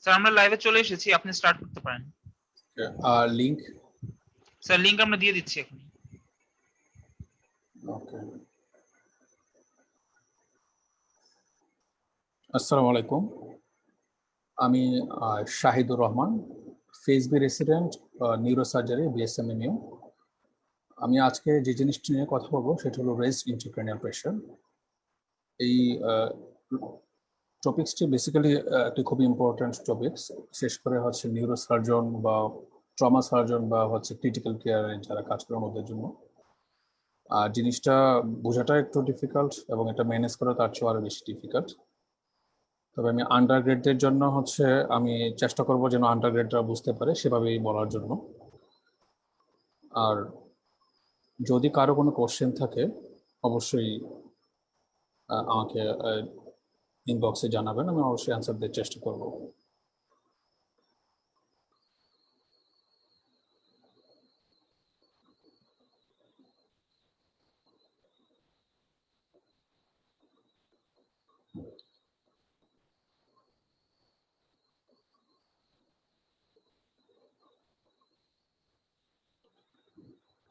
Sir আমরা লাইভে চলে এসেছি, আপনি স্টার্ট করতে পারেন। লিংক স্যার লিংক আমরা দিয়ে দিচ্ছি এখন। ওকে। আসসালামু আলাইকুম, আমি শাহিদুর রহমান, ফেসবি রেসিডেন্ট, নিউরোসার্জারি, বিএসএমএমইউ। আমি আজকে যে জিনিসটি নিয়ে কথা বলবো সেটা হলো রেস্ট ইন্ট্রাক্রেনিয়াল প্রেশার। এই টপিক্সটি বেসিক্যালি একটি খুব ইম্পর্টেন্ট টপিক্স, বিশেষ করে হচ্ছে নিউরোসার্জন বা ট্রমা সার্জন বা হচ্ছে ক্রিটিক্যাল কেয়ারে যারা কাজ করেন ওদের জন্য। জিনিসটা বোঝাটা একটু ডিফিকাল্ট এবং এটা ম্যানেজ করা তার চেয়ে আরো বেশি ডিফিকাল্ট। তবে আমি আন্ডারগ্রেডদের জন্য হচ্ছে আমি চেষ্টা করব যেন আন্ডারগ্রেডরা বুঝতে পারে সেভাবেই বলার জন্য। আর যদি কারো কোনো কোশ্চেন থাকে অবশ্যই আমাকে ইনবক্সে জানাবেন, আমি অবশ্যই অ্যান্সার দেওয়ার চেষ্টা করব।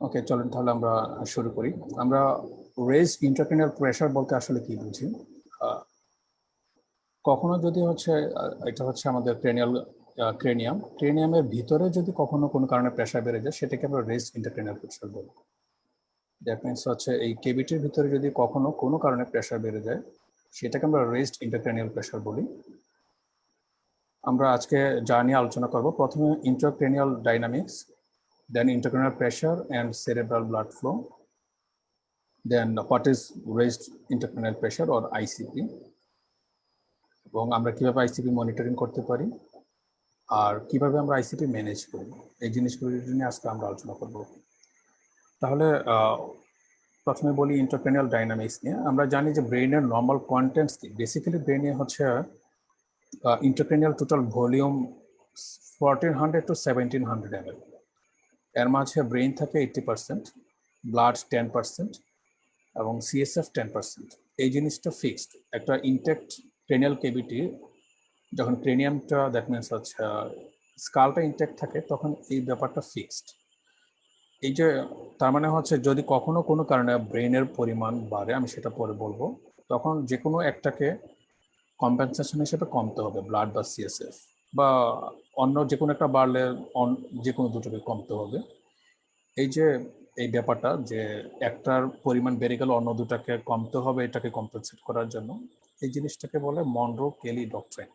ওকে, চলেন তাহলে আমরা শুরু করি। আমরা রেজ ইন্ট্রাক্রেনিয়াল প্রেশার বলতে আসলে কি বুঝি? কখনো যদি হচ্ছে এটা হচ্ছে আমাদের ক্রেনিয়ামের ভিতরে যদি কখনো কোনো কারণে প্রেশার বেড়ে যায় সেটাকে আমরা রেজ ইন্ট্রাক্রেনিয়াল প্রেশার বলি। দ্যাট মিনস হচ্ছে এই কেভিটির ভিতরে যদি কখনো কোনো কারণে প্রেশার বেড়ে যায় সেটাকে আমরা রেস্ট ইন্ট্রাক্রেনিয়াল প্রেশার বলি। আমরা আজকে যা নিয়ে আলোচনা করব, প্রথমে intracranial dynamics, then intracranial pressure and cerebral blood flow, then what is raised intracranial pressure or ICP, এবং আমরা কিভাবে আইসিপি মনিটরিং করতে পারি আর কিভাবে আমরা আইসিপি ম্যানেজ করব, এই জিনিসগুলো নিয়ে আজকে আমরা আলোচনা করব। তাহলে প্রথমে বলি ইন্ট্রাক্রেনিয়াল ডাইনামিক্স নিয়ে। আমরা জানি যে ব্রেইনের নর্মাল কন্টেন্টস কি, বেসিক্যালি ব্রেইনে হচ্ছে intracranial total volume 1400 to 1700 ml। এর মাঝে ব্রেইন থাকে 80%, ব্লাড 10% এবং সিএসএফ 10%। এই জিনিসটা ফিক্সড। একটা ইনটেক্ট ক্রেনিয়াল কেভিটি যখন ক্রেনিয়ামটা দ্যাট মিনস হচ্ছে স্কালটা ইনটেক্ট থাকে তখন এই ব্যাপারটা ফিক্সড। এই যে তার মানে হচ্ছে যদি কখনো কোনো কারণে ব্রেইনের পরিমাণ বাড়ে, আমি সেটা পরে বলবো, তখন যে কোনো একটাকে কম্পেনসেশন হিসেবে কমতে হবে, ব্লাড বা সিএসএফ বা অন্য যে কোনো একটা বাড়লে যে কোনো দুটোকে কমতে হবে। এই যে এই ব্যাপারটা যে একটার পরিমাণ বেড়ে গেল অন্য দুটাকে কমতে হবে এটাকে কম্পেনসেট করার জন্য, এই জিনিসটাকে বলে মনরো কেলি ডক্ট্রিন।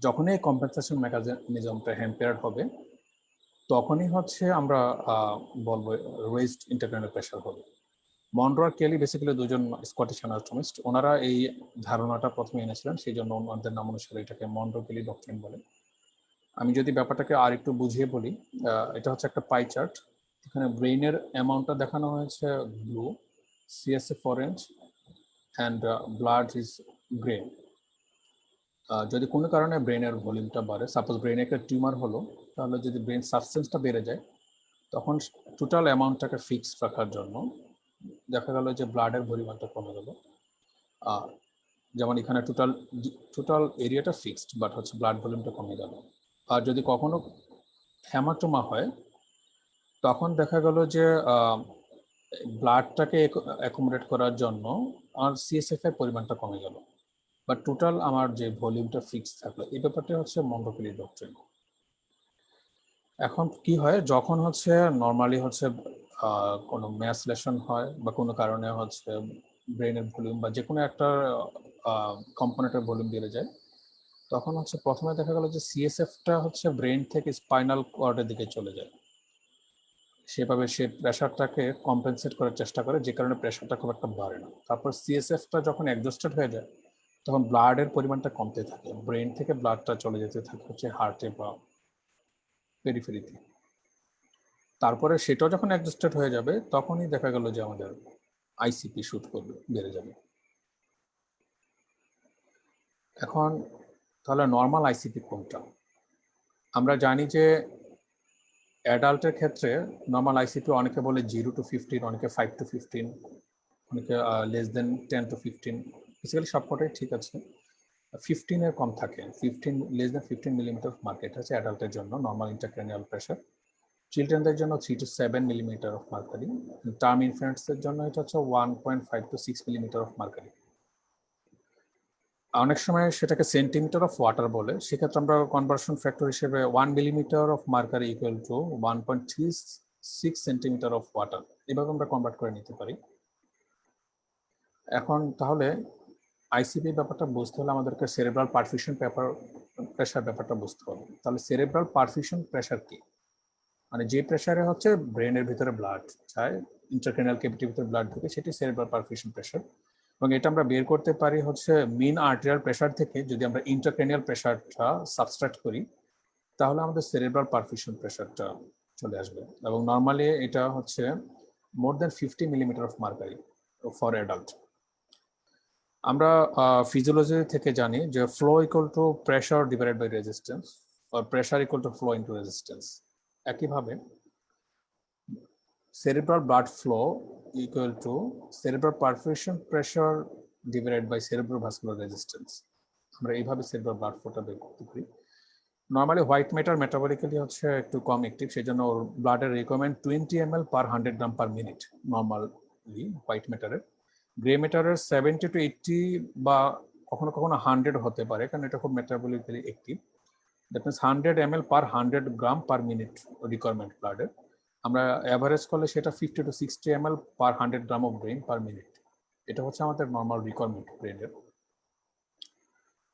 যখনই এই কম্পেনসেশন মেকানিজমটা হ্যাম্পেয়ার্ড হবে তখনই হচ্ছে আমরা বলবো রেজড ইন্টারক্রেনিয়াল প্রেশার হবে। মনরো আর কেলি বেসিক্যালি দুজন স্কটিশ অ্যানাটমিস্ট, ওনারা এই ধারণাটা প্রথমে এনেছিলেন, সেই জন্য ওনাদের নাম অনুসারে এটাকে মনরো কেলি ডক্ট্রিন বলে। আমি যদি ব্যাপারটাকে আর একটু বুঝিয়ে বলি, এটা হচ্ছে একটা পাই চার্ট। এখানে ব্রেইনের অ্যামাউন্টটা দেখানো হয়েছে blue, CSF orange and blood is grey. যদি কোনো কারণে ব্রেনের ভলিউমটা বাড়ে, সাপোজ ব্রেনে একটা টিউমার হলো, তাহলে যদি ব্রেন সাবস্টেন্সটা বেড়ে যায় তখন টোটাল অ্যামাউন্টটাকে ফিক্সড রাখার জন্য দেখা গেল যে ব্লাডের পরিমাণটা কমে গেল। যেমন এখানে টোটাল এরিয়াটা ফিক্সড বাট হচ্ছে ব্লাড ভলিউমটা কমে গেল। আর যদি কখনো হ্যামাটোমা হয় তখন দেখা গেল যে ব্লাডটাকে অ্যাকোমোডেট করার জন্য আর সিএসএফ এর পরিমাণটা কমে গেল, বাট টোটাল আমার যে ভলিউমটা ফিক্সড থাকলো। এই ব্যাপারটা হচ্ছে মনরো কেলি ডক্ট্রিন। এখন কি হয় যখন হচ্ছে নর্মালি হচ্ছে কোনো ম্যাস লেশন হয় বা কোনো কারণে হচ্ছে ব্রেনের ভলিউম বা যে কোনো একটা কম্পোনেন্টের ভলিউম বেড়ে যায়, তখন হচ্ছে প্রথমে দেখা গেল যে সিএসএফটা হচ্ছে ব্রেন থেকে স্পাইনাল কর্ডের দিকে চলে যায়। সেভাবে সে প্রেশারটাকে কম্পেনসেট করার চেষ্টা করে, যে কারণে প্রেশারটা খুব একটা বাড়ে না। তারপর সিএসএফটা যখন অ্যাডজাস্টেড হয়ে যায় তখন ব্লাডের পরিমাণটা কমতে থাকে, ব্রেন থেকে ব্লাডটা চলে যেতে থাকে হচ্ছে হার্টে বা পেরিফেরিতে। তারপরে সেটাও যখন অ্যাডজাস্টেড হয়ে যাবে তখনই দেখা গেল যে আমাদের আইসিপি শুট করবে, বেড়ে যাবে। এখন তাহলে নর্মাল আইসিপি কোনটা? আমরা জানি যে অ্যাডাল্টের ক্ষেত্রে নর্মাল আইসিপি অনেকে বলে 0 to 15, অনেকে 5 to 15, অনেকে লেস দেন 10 to 15। বেসিক্যালি সবকটাই ঠিক আছে। 15 এর কম থাকে, 15 less than 15 millimetre of mercury, এটা হচ্ছে অ্যাডাল্টের জন্য নর্মাল ইন্ট্রাক্রেনিয়াল প্রেশার। চিলড্রেনদের জন্য 3 to 7 millimetre of mercury. Term ইনফ্যান্টসের জন্য এটা হচ্ছে 1.5 to 6 মিলিমিটার অফ মার্কারি। অনেক সময় সেটাকে সেন্টিমিটার অফ ওয়াটার বলে, সেক্ষেত্রে আমরা কনভার্সন ফ্যাক্টর হিসেবে 1 millimetre of mercury equal to 1.36 centimetre of water, এভাবে আমরা কনভার্ট করে নিতে পারি। এখন তাহলে আইসিপি ব্যাপারটা বুঝতে হলে আমাদেরকে সেরেব্রাল পারফিউশন প্রেশার ব্যাপারটা বুঝতে হবে। তাহলে সেরেব্রাল পারফিউশন প্রেশার কি? মানে যে প্রেশারে হচ্ছে ব্রেনের ভিতরে ব্লাড যায়, ইন্ট্রাক্রেনিয়াল ক্যাভিটির ভিতরে ব্লাড ঢুকে, সেটি সেরেব্রাল পারফিউশন প্রেশার। এবং এটা আমরা বের করতে পারি হচ্ছে মিন আর্টেরিয়াল প্রেশার থেকে। যদি আমরা ইন্ট্রাক্রেনিয়াল প্রেশারটা সাবস্ট্রাক্ট করি তাহলে আমাদের সেরেব্রাল পারফিউশন প্রেশারটা চলে আসবে। এবং নর্মালি এটা হচ্ছে more than 50 millimetre of mercury for adult. আমরা ফিজিওলজি থেকে জানি যে flow equal to pressure divided by resistance, আর pressure equal to flow into resistance. একইভাবে cerebral blood flow equal to cerebral perfusion pressure divided by cerebrovascular resistance। আমরা এইভাবে cerebral blood flowটা বের করতে পারি। নর্মালি হোয়াইট ম্যাটার মেটাবলিক্যালি হচ্ছে একটু কম active, সেই জন্য ওর ব্লাডের requirement 20 ml per 100 gram per minute normally white ম্যাটারের। গ্রে ম্যাটারের 70 to 80 বা কখনো কখনো 100 হতে পারে, কারণ এটা খুব metabolically active. That means 100 ml per 100 gram per minute requirement ব্লাডের। আমরা অ্যাভারেজ করলে সেটা 50 to 60 ml per 100 gram of brain per minute. এটা হচ্ছে আমাদের নর্মাল রিকোয়ারমেন্ট ব্রেনের।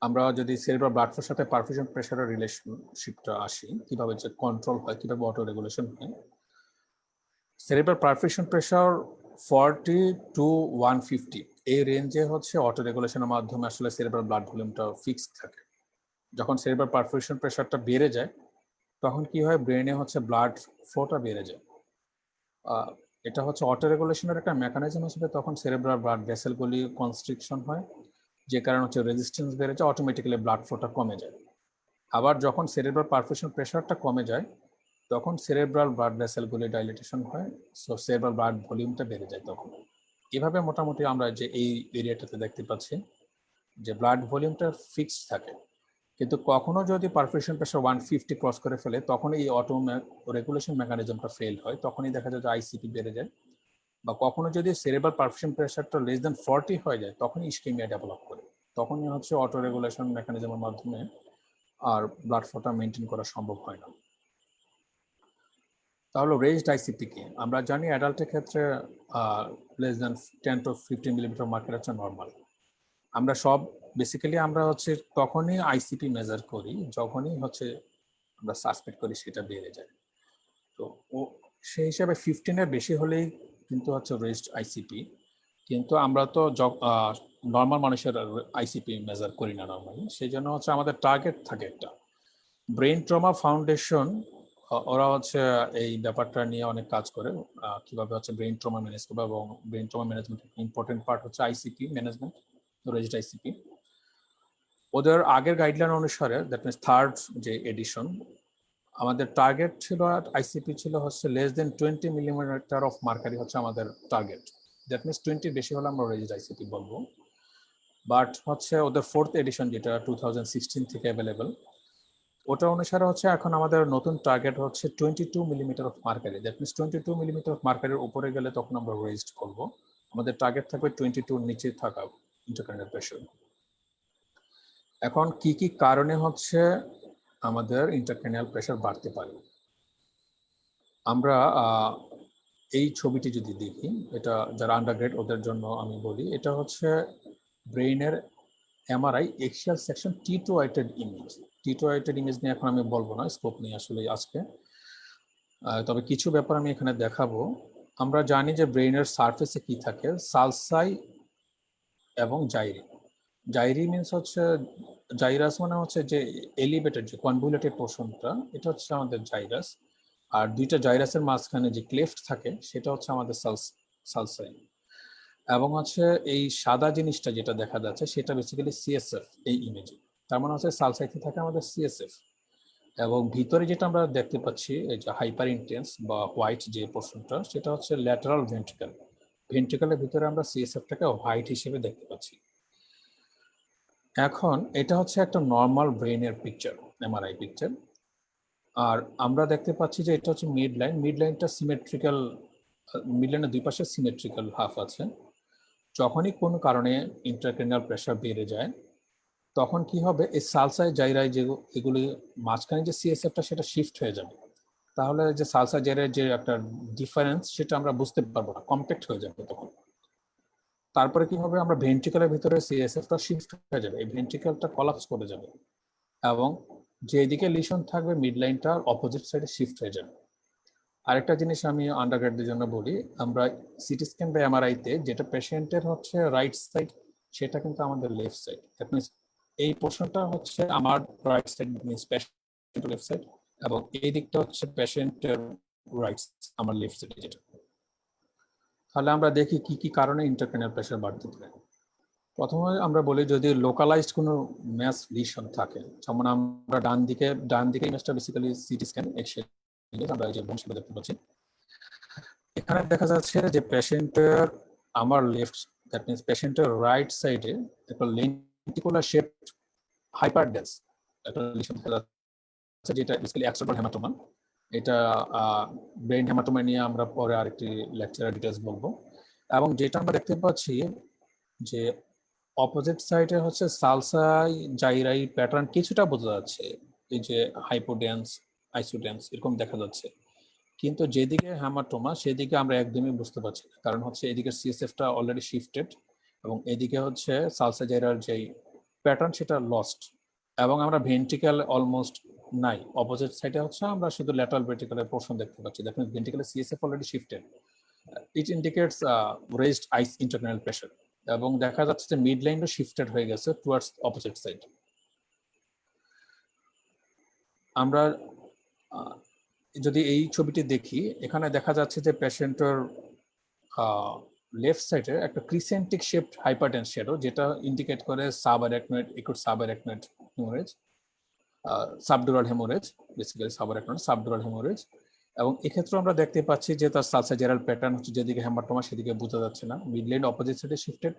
আমরা যদি সেরেব্রাল ব্লাড ফ্লোর সাথে পারফিউশন প্রেশারের রিলেশনশিপটা আসি, কিভাবে যে কন্ট্রোল হয়, কিভাবে অটো রেগুলেশন হয়। সেরেব্রাল পারফিউশন প্রেশার 40 to 150 এই রেঞ্জে হচ্ছে অটো রেগুলেশনের মাধ্যমে আসলে সেরেব্রাল ব্লাড ভলিউমটা ফিক্সড থাকে। যখন সেরেব্রাল পারফিউশন প্রেশারটা বেড়ে যায় তখন কি হয়, ব্রেনে হচ্ছে ব্লাড ফ্লোটা বেড়ে যায়। এটা হচ্ছে অটো রেগুলেশনের একটা মেকানিজম হিসেবে তখন সেরেব্রাল ব্লাড ভেসেলগুলি কনস্ট্রিকশন হয়, যে কারণে হচ্ছে রেজিস্ট্যান্স বেড়ে যায়, অটোমেটিক্যালি ব্লাড ফ্লোটা কমে যায়। আবার যখন সেরেব্রাল পারফিউশন প্রেশারটা কমে যায় তখন সেরেব্রাল ব্লাড ভেসেলগুলি ডাইলেটেশন হয়, সো সেরেব্রাল ব্লাড ভলিউমটা বেড়ে যায় তখন। এভাবে মোটামুটি আমরা যে এই এরিয়াটাতে দেখতে পাচ্ছি যে ব্লাড ভলিউমটা ফিক্সড থাকে। কিন্তু কখনো যদি পারফিউশন প্রেশার 150 ক্রস করে ফেলে তখন এই অটো রেগুলেশন মেকানিজমটা ফেল হয়, তখনই দেখা যায় যে আইসিপি বেড়ে যায়। বা কখনো যদি সেরেব্রাল পারফিউশন প্রেশারটা লেস দ্যান 40 হয়ে যায় তখনই ইসকেমিয়া ডেভেলপ করে, তখনই হচ্ছে অটো রেগুলেশন মেকানিজমের মাধ্যমে আর ব্লাড ফ্লোটা মেনটেন করা সম্ভব হয় না। তাহলে রেজড আইসিপি কি? আমরা জানি অ্যাডাল্টের ক্ষেত্রে less than 10 to 15 millimetre market হচ্ছে নর্মাল। আমরা সব বেসিক্যালি আমরা হচ্ছে তখনই আইসিপি মেজার করি যখনই হচ্ছে আমরা সাসপেক্ট করি সেটা বেড়ে যায়। তো ও সেই হিসাবে 15-এর বেশি হলেই কিন্তু হচ্ছে রেজড আইসিপি। কিন্তু আমরা তো নর্মাল মানুষের আইসিপি মেজার করি না নর্মালি, সেই জন্য হচ্ছে আমাদের টার্গেট থাকে একটা। ব্রেন ট্রমা ফাউন্ডেশন ওরা হচ্ছে এই ব্যাপারটা নিয়ে অনেক কাজ করে, কিভাবে হচ্ছে ব্রেন ট্রমা ম্যানেজ করবে, এবং brain trauma management important part হচ্ছে আইসিপি ম্যানেজমেন্ট, রেজড আইসিপি। ওদের আগের গাইডলাইন অনুসারে দ্যাট মিনস থার্ড যে এডিশন, আমাদের টার্গেট ছিল আইসিপি ছিল হচ্ছে less than 20 millimetre of mercury হচ্ছে আমাদের টার্গেট। দ্যাট মিনস 20 বেশি হলে আমরা রেজড আইসিপি বলবো। বাট হচ্ছে ওদের ফোর্থ এডিশন যেটা 2016 থেকে অ্যাভেলেবেল, ওটা অনুসারে হচ্ছে এখন আমাদের নতুন টার্গেট হচ্ছে 22 millimetre of mercury. That means 22 millimetre of মার্কারির উপরে গেলে তখন আমরা রেজড করবো। আমাদের টার্গেট থাকবে 22 নিচে থাকা ইন্টারক্রেনিয়াল প্রেশার। এখন কি কি কারণে হচ্ছে আমাদের ইন্টারক্রেনিয়াল প্রেশার বাড়তে পারে? আমরা এই ছবিটি যদি দেখি, এটা যারা আন্ডারগ্রেড ওদের জন্য আমি বলি, এটা হচ্ছে ব্রেইনের MRI axial section T two weighted image. T two weighted image নিয়ে এখন আমি বলবো না, স্কোপ নিয়ে আসলে আজকে, তবে কিছু ব্যাপার আমি এখানে দেখাবো। আমরা জানি যে ব্রেইনের সারফেসে কি থাকে, সালসাই এবং জাইরি। জাইরি মিনস হচ্ছে জাইরাস, মানে হচ্ছে যে এলিভেটেড যে কনভলিউটেড পোর্শনটা, এটা হচ্ছে আমাদের জাইরাস। আর দুইটা জাইরাসের মাঝখানে যে ক্লেফট থাকে সেটা হচ্ছে আমাদের সালসাই। এবং হচ্ছে এই সাদা জিনিসটা যেটা দেখা যাচ্ছে সেটা বেসিক্যালি সিএসএফ এই ইমেজে। তার মানে হচ্ছে সালসাইতে থাকে আমাদের সিএসএফ। এবং ভিতরে যেটা আমরা দেখতে পাচ্ছি এই যে হাইপার ইন্টেন্স বা হোয়াইট যে পোর্শনটা, সেটা হচ্ছে ল্যাটারাল ভেন্ট্রিকল। ভেন্ট্রিকলের ভিতরে আমরা সিএসএফটাকে হোয়াইট হিসেবে দেখতে পাচ্ছি। এখন এটা হচ্ছে একটা নর্মাল ব্রেনের পিকচার, এমআরআই পিকচার। আর আমরা দেখতে পাচ্ছি যে এটা হচ্ছে মিড লাইনটা সিমেট্রিক্যাল, মিড লাইনের দুই পাশে সিমেট্রিক্যাল হাফ আছে। যখনই কোনো কারণে ইন্ট্রাক্রেনিয়াল প্রেশার বেড়ে যায় তখন কি হবে, এই সালসাই জাইরাই যে এগুলি মাঝখানে যে সিএসএফটা সেটা শিফট হয়ে যাবে। তাহলে যে সালসা জাইরাই যে একটা ডিফারেন্স সেটা আমরা বুঝতে পারবো না, কম্প্যাক্ট হয়ে যাবে তখন। তারপরে কি হবে, আমরা ভেন্ট্রিকেলের ভিতরে সিএসএফটা শিফট হয়ে যাবে, এই ভেন্ট্রিকেলটা কলাপস করে যাবে এবং যেদিকে লিশন থাকবে মিড লাইনটা অপোজিট সাইডে শিফট হয়ে যাবে। আরেকটা জিনিস আমি আন্ডারগ্রেডদের জন্য বলি, আমরা সিটি স্ক্যান বা এমআরআইতে যেটা পেশেন্টের হচ্ছে রাইট সাইড সেটা কিন্তু আমাদের লেফট সাইড। দ্যাট মিনস এই পোর্শনটা হচ্ছে আমার রাইট সাইড, মিনস পেশেন্টের লেফট সাইড, এবং এই দিকটা হচ্ছে পেশেন্টের রাইট, আমার লেফট সাইডে যেটা। তাহলে আমরা দেখি কি কি কারণে ইন্টারক্রেনিয়াল প্রেশার বাড়তে পারে। প্রথমে আমরা বলি যদি লোকালাইজড কোনো ম্যাস লিশন থাকে, যেমন আমরা ডান দিকে ইমেজটা বেসিক্যালি সিটি স্ক্যান এক্স-রে আমরা এই যে বংশে দেখতে পাচ্ছি। এখানে দেখা যাচ্ছে যে পেশেন্টের আমার লেফট, দ্যাট মিনস পেশেন্টের রাইট সাইডে একটা লেন্টিকুলার শেপ হাইপারডেন্স একটা লিশন দেখা যাচ্ছে, যেটা বেসিক্যালি এক্সট্রাপাল হেমাটোমা। এটা ব্রেন হেমাটোমা নিয়ে আমরা পরে আরেকটি লেকচারে ডিটেলস বলবো। এবং যেটা আমরা দেখতে পাচ্ছি যে অপোজিট সাইডে হচ্ছে সালসাই জাইরাই প্যাটার্ন কিছুটা বোঝা যাচ্ছে, এই যে হাইপোডেন্স আইসোডেন্স এরকম দেখা যাচ্ছে। কিন্তু যেদিকে হ্যামাটোমা সেদিকে আমরা একদমই বুঝতে পারছি না, কারণ হচ্ছে এদিকে সিএসএফটা অলরেডি শিফটেড এবং এদিকে হচ্ছে সালসা জাইরার যেই প্যাটার্ন সেটা লস্ট, এবং আমরা ভেন্ট্রিক্যাল অলমোস্ট নাই। অপোজিট সাইডে হচ্ছে আমরা শুধু ল্যাটারাল ভেন্ট্রিক্যালের পোর্শন দেখতে পাচ্ছি, দ্যাট মিন্স ভেন্ট্রিক্যালের CSF already shifted. It indicates raised ice intracranial pressure, এবং দেখা যাচ্ছে যে মিড লাইনও শিফটেড হয়ে গেছে টুয়ার্ডস অপোজিট সাইড। আমরা যদি এই ছবিটি দেখি, এখানে দেখা যাচ্ছে যে পেশেন্টের লেফট সাইডে একটা ক্রিসেন্টিক শেপড হাইপারটেন্স শ্যাডো, যেটা ইন্ডিকেট করে subarachnoid acute subarachnoid haemorrhage, subdural haemorrhage, basically subarachnoid subdural haemorrhage. এবং এক্ষেত্রে আমরা দেখতে পাচ্ছি যে তার সালসাজেরাল প্যাটার্ন হচ্ছে যেদিকে হেমাটোমা সেদিকে বোঝা যাচ্ছে না, মিড লাইন অপোজিট সাইডে শিফটেড,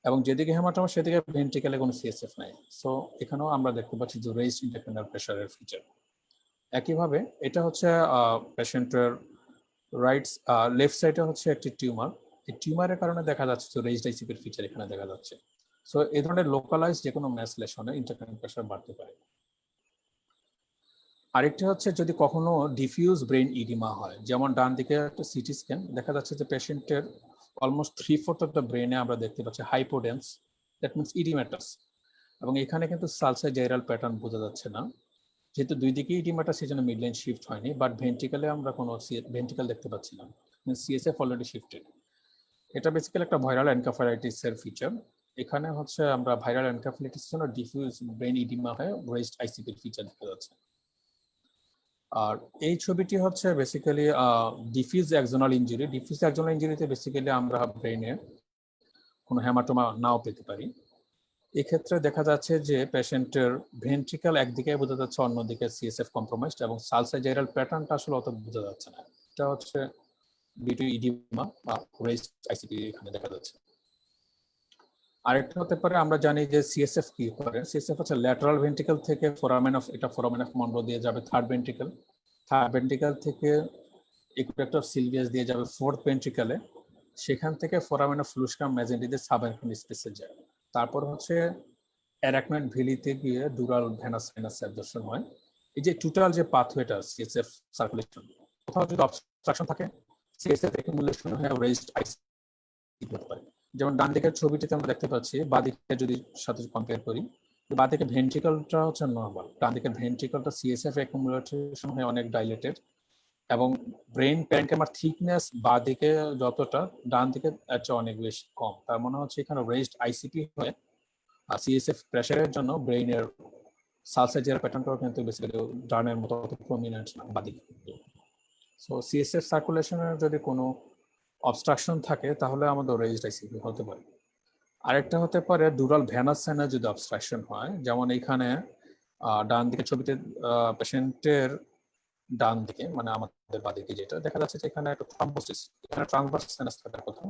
এবং যেদিকে হেমাটোমা সেদিকে ভেন্ট্রিকেলে কোনো সিএসএফ নাই। সো এখানেও আমরা দেখতে পাচ্ছি যে রেইজড ইন্টারক্রেনিয়াল প্রেশারের ফিচার। একইভাবে এটা হচ্ছে পেশেন্টের রাইট লেফট সাইডে হচ্ছে একটি টিউমার, এই টিউমারের কারণে দেখা যাচ্ছে যে রেইজড আইসিপির ফিচার এখানে দেখা যাচ্ছে। সো এই ধরনের লোকালাইজ যে কোনো ম্যাস লেশনে ইন্টারক্রেনিয়াল প্রেশার বাড়তে পারে। আরেকটি হচ্ছে যদি কখনো ডিফিউজ ব্রেন ইডিমা হয়, যেমন ডান দিকে একটা সিটি স্ক্যান দেখা যাচ্ছে যে পেশেন্টের অলমোস্ট 3/4 অফ দ্য ব্রেনে আমরা দেখতে পাচ্ছি হাইপোডেন্স, দ্যাট মিনস ইডিমেটাস, এবং এখানে কিন্তু সালসা জাইরাল প্যাটার্ন বোঝা যাচ্ছে না, যেহেতু দুই দিকেই ইডিমাটাস সেজন্য মিড লাইন শিফট হয়নি, বাট ভেন্ট্রিকেলে আমরা কোনো ভেন্ট্রিকেল দেখতে পাচ্ছি না, সিএসএফ অলরেডি শিফটেড। এটা বেসিক্যালি একটা ভাইরাল এনকেফালাইটিস এর ফিচার। এখানে হচ্ছে আমরা ভাইরাল এনকেফালাইটিসের জন্য ডিফিউজ ব্রেন ইডিমা হয় রেজড আইসিপির ফিচার দেখা যাচ্ছে। আর এই ছবিটি হচ্ছে basically diffuse axonal injury. Diffuse axonal ইনজুরিতে বেসিক্যালি আমরা ব্রেনে কোনো হেমাটোমা নাও পেতে পারি। এক্ষেত্রে দেখা যাচ্ছে যে পেশেন্টের ভেন্ট্রিকেল একদিকে বোঝা যাচ্ছে, অন্যদিকে সিএসএফ কম্প্রোমাইজড, এবং সালসা জাইরাল প্যাটার্নটা আসলে অত বোঝা যাচ্ছে না। এটা হচ্ছে ডিউ ইডিমা বা রেজড আইসিপি এখানে দেখা যাচ্ছে। আরেকটা হতে পারে, আমরা জানি যে সিএসএফ কি করে, সিএসএফ হচ্ছে ল্যাটারাল ভেন্ট্রিকেল থেকে ফোরামেন অফ, এটা ফোরামেন অফ মন্ডো দিয়ে যাবে থার্ড ভেন্ট্রিকেল, থার্ড ভেন্ট্রিকেল থেকে ইকুয়েটর সিলভিয়াস দিয়ে যাবে ফোর্থ ভেন্ট্রিকেলে, সেখান থেকে ফোরামেন অফ ফ্লুসকাম ম্যাজেন্টি দিয়ে সাবআরাকনয়েড স্পেসে যায়। তারপর হচ্ছে অ্যারাকনয়েড ভ্যালিতে গিয়ে ডুরাল ভেনাস সাইনাস অ্যাবজর্পশন হয়। এই যে টোটাল যে পাথওয়েটা সিএসএফ সার্কুলেশন, কোথাও যদি অবস্ট্রাকশন থাকে সিএসএফ অ্যাকুমুলেশন হয়ে রেজড আইসিপি হতে পারে। যেমন ডান দিকের ছবিটিতে আমরা দেখতে পাচ্ছি, বাঁ দিকে যদি সাথে কম্পেয়ার করি, বাঁ দিকে ভেন্ট্রিকলটা হচ্ছে নর্মাল, ডান দিকের ভেন্ট্রিকলটা সিএসএফ অ্যাকুমুলেশন হয়ে অনেক ডাইলেটেড, এবং ব্রেন প্যারেনকাইমার থিকনেস বাঁ দিকে যতটা ডান দিকে এর চেয়ে অনেক বেশি কম। তার মনে হচ্ছে এখানে রেজড আইসিপি হয়ে সিএসএফ প্রেশারের জন্য ব্রেইনের সালসা জাইরাল প্যাটার্নটাও কিন্তু বেসিক্যালি ডানের মতো প্রমিনেন্ট না বাদিকে। সো সিএসএফ সার্কুলেশনের যদি কোনো অবস্ট্রাকশন থাকে তাহলে আমাদের রেজড আইসিপি হতে পারে। আরেকটা হতে পারে ডুরাল ভেনাস সাইনাস যদি অবস্ট্রাকশন হয়, যেমন এখানে ডান দিকে ছবিতে পেশেন্টের ডান দিকে মানে আমাদের বাদিকে যেটা দেখা যাচ্ছে যে এখানে একটা থ্রম্বোসিস, এখানে ট্রান্সভার্স সাইনাস থাকার কথা।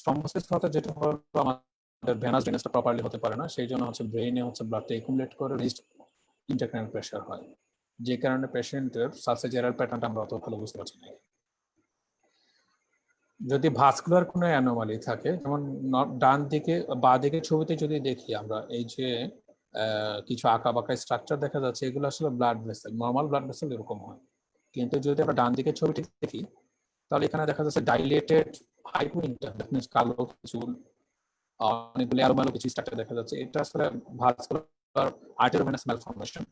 থ্রম্বোসিস হতে যেটা হলো আমাদের ভেনাস ড্রেনেজটা প্রপারলি হতে পারে না, সেই জন্য হচ্ছে ব্রেইনে হচ্ছে ব্লাডটা একুমুলেট করে রেজিস্ট ইন্টারক্রানিয়াল প্রেশার হয়, যে কারণে পেশেন্টের সালসেজেরাল প্যাটার্নটা আমরা অত ভালো বুঝতে পারছি না। যদি ভাস্কুলার কোনো অ্যানোমালি থাকে, যেমন ডান দিকে বা দিকে ছবিতে যদি দেখি আমরা, এই যে কিছু আঁকা বাঁকা স্ট্রাকচার দেখা যাচ্ছে, এগুলো আসলে blood vessel, normal blood vessel এরকম হয়। কিন্তু যদি আমরা ডান দিকে ছবিটি দেখি, তাহলে এখানে দেখা যাচ্ছে ডাইলেটেড হাইপোইন্টার, দ্যাট মিন্স কালো কিছু অনেকগুলো অ্যারোমালো কিছু স্ট্রাকচার দেখা যাচ্ছে। এটা আসলে ভাস্কুলার আর্টেরিওভেনাস ম্যালফরমেশন,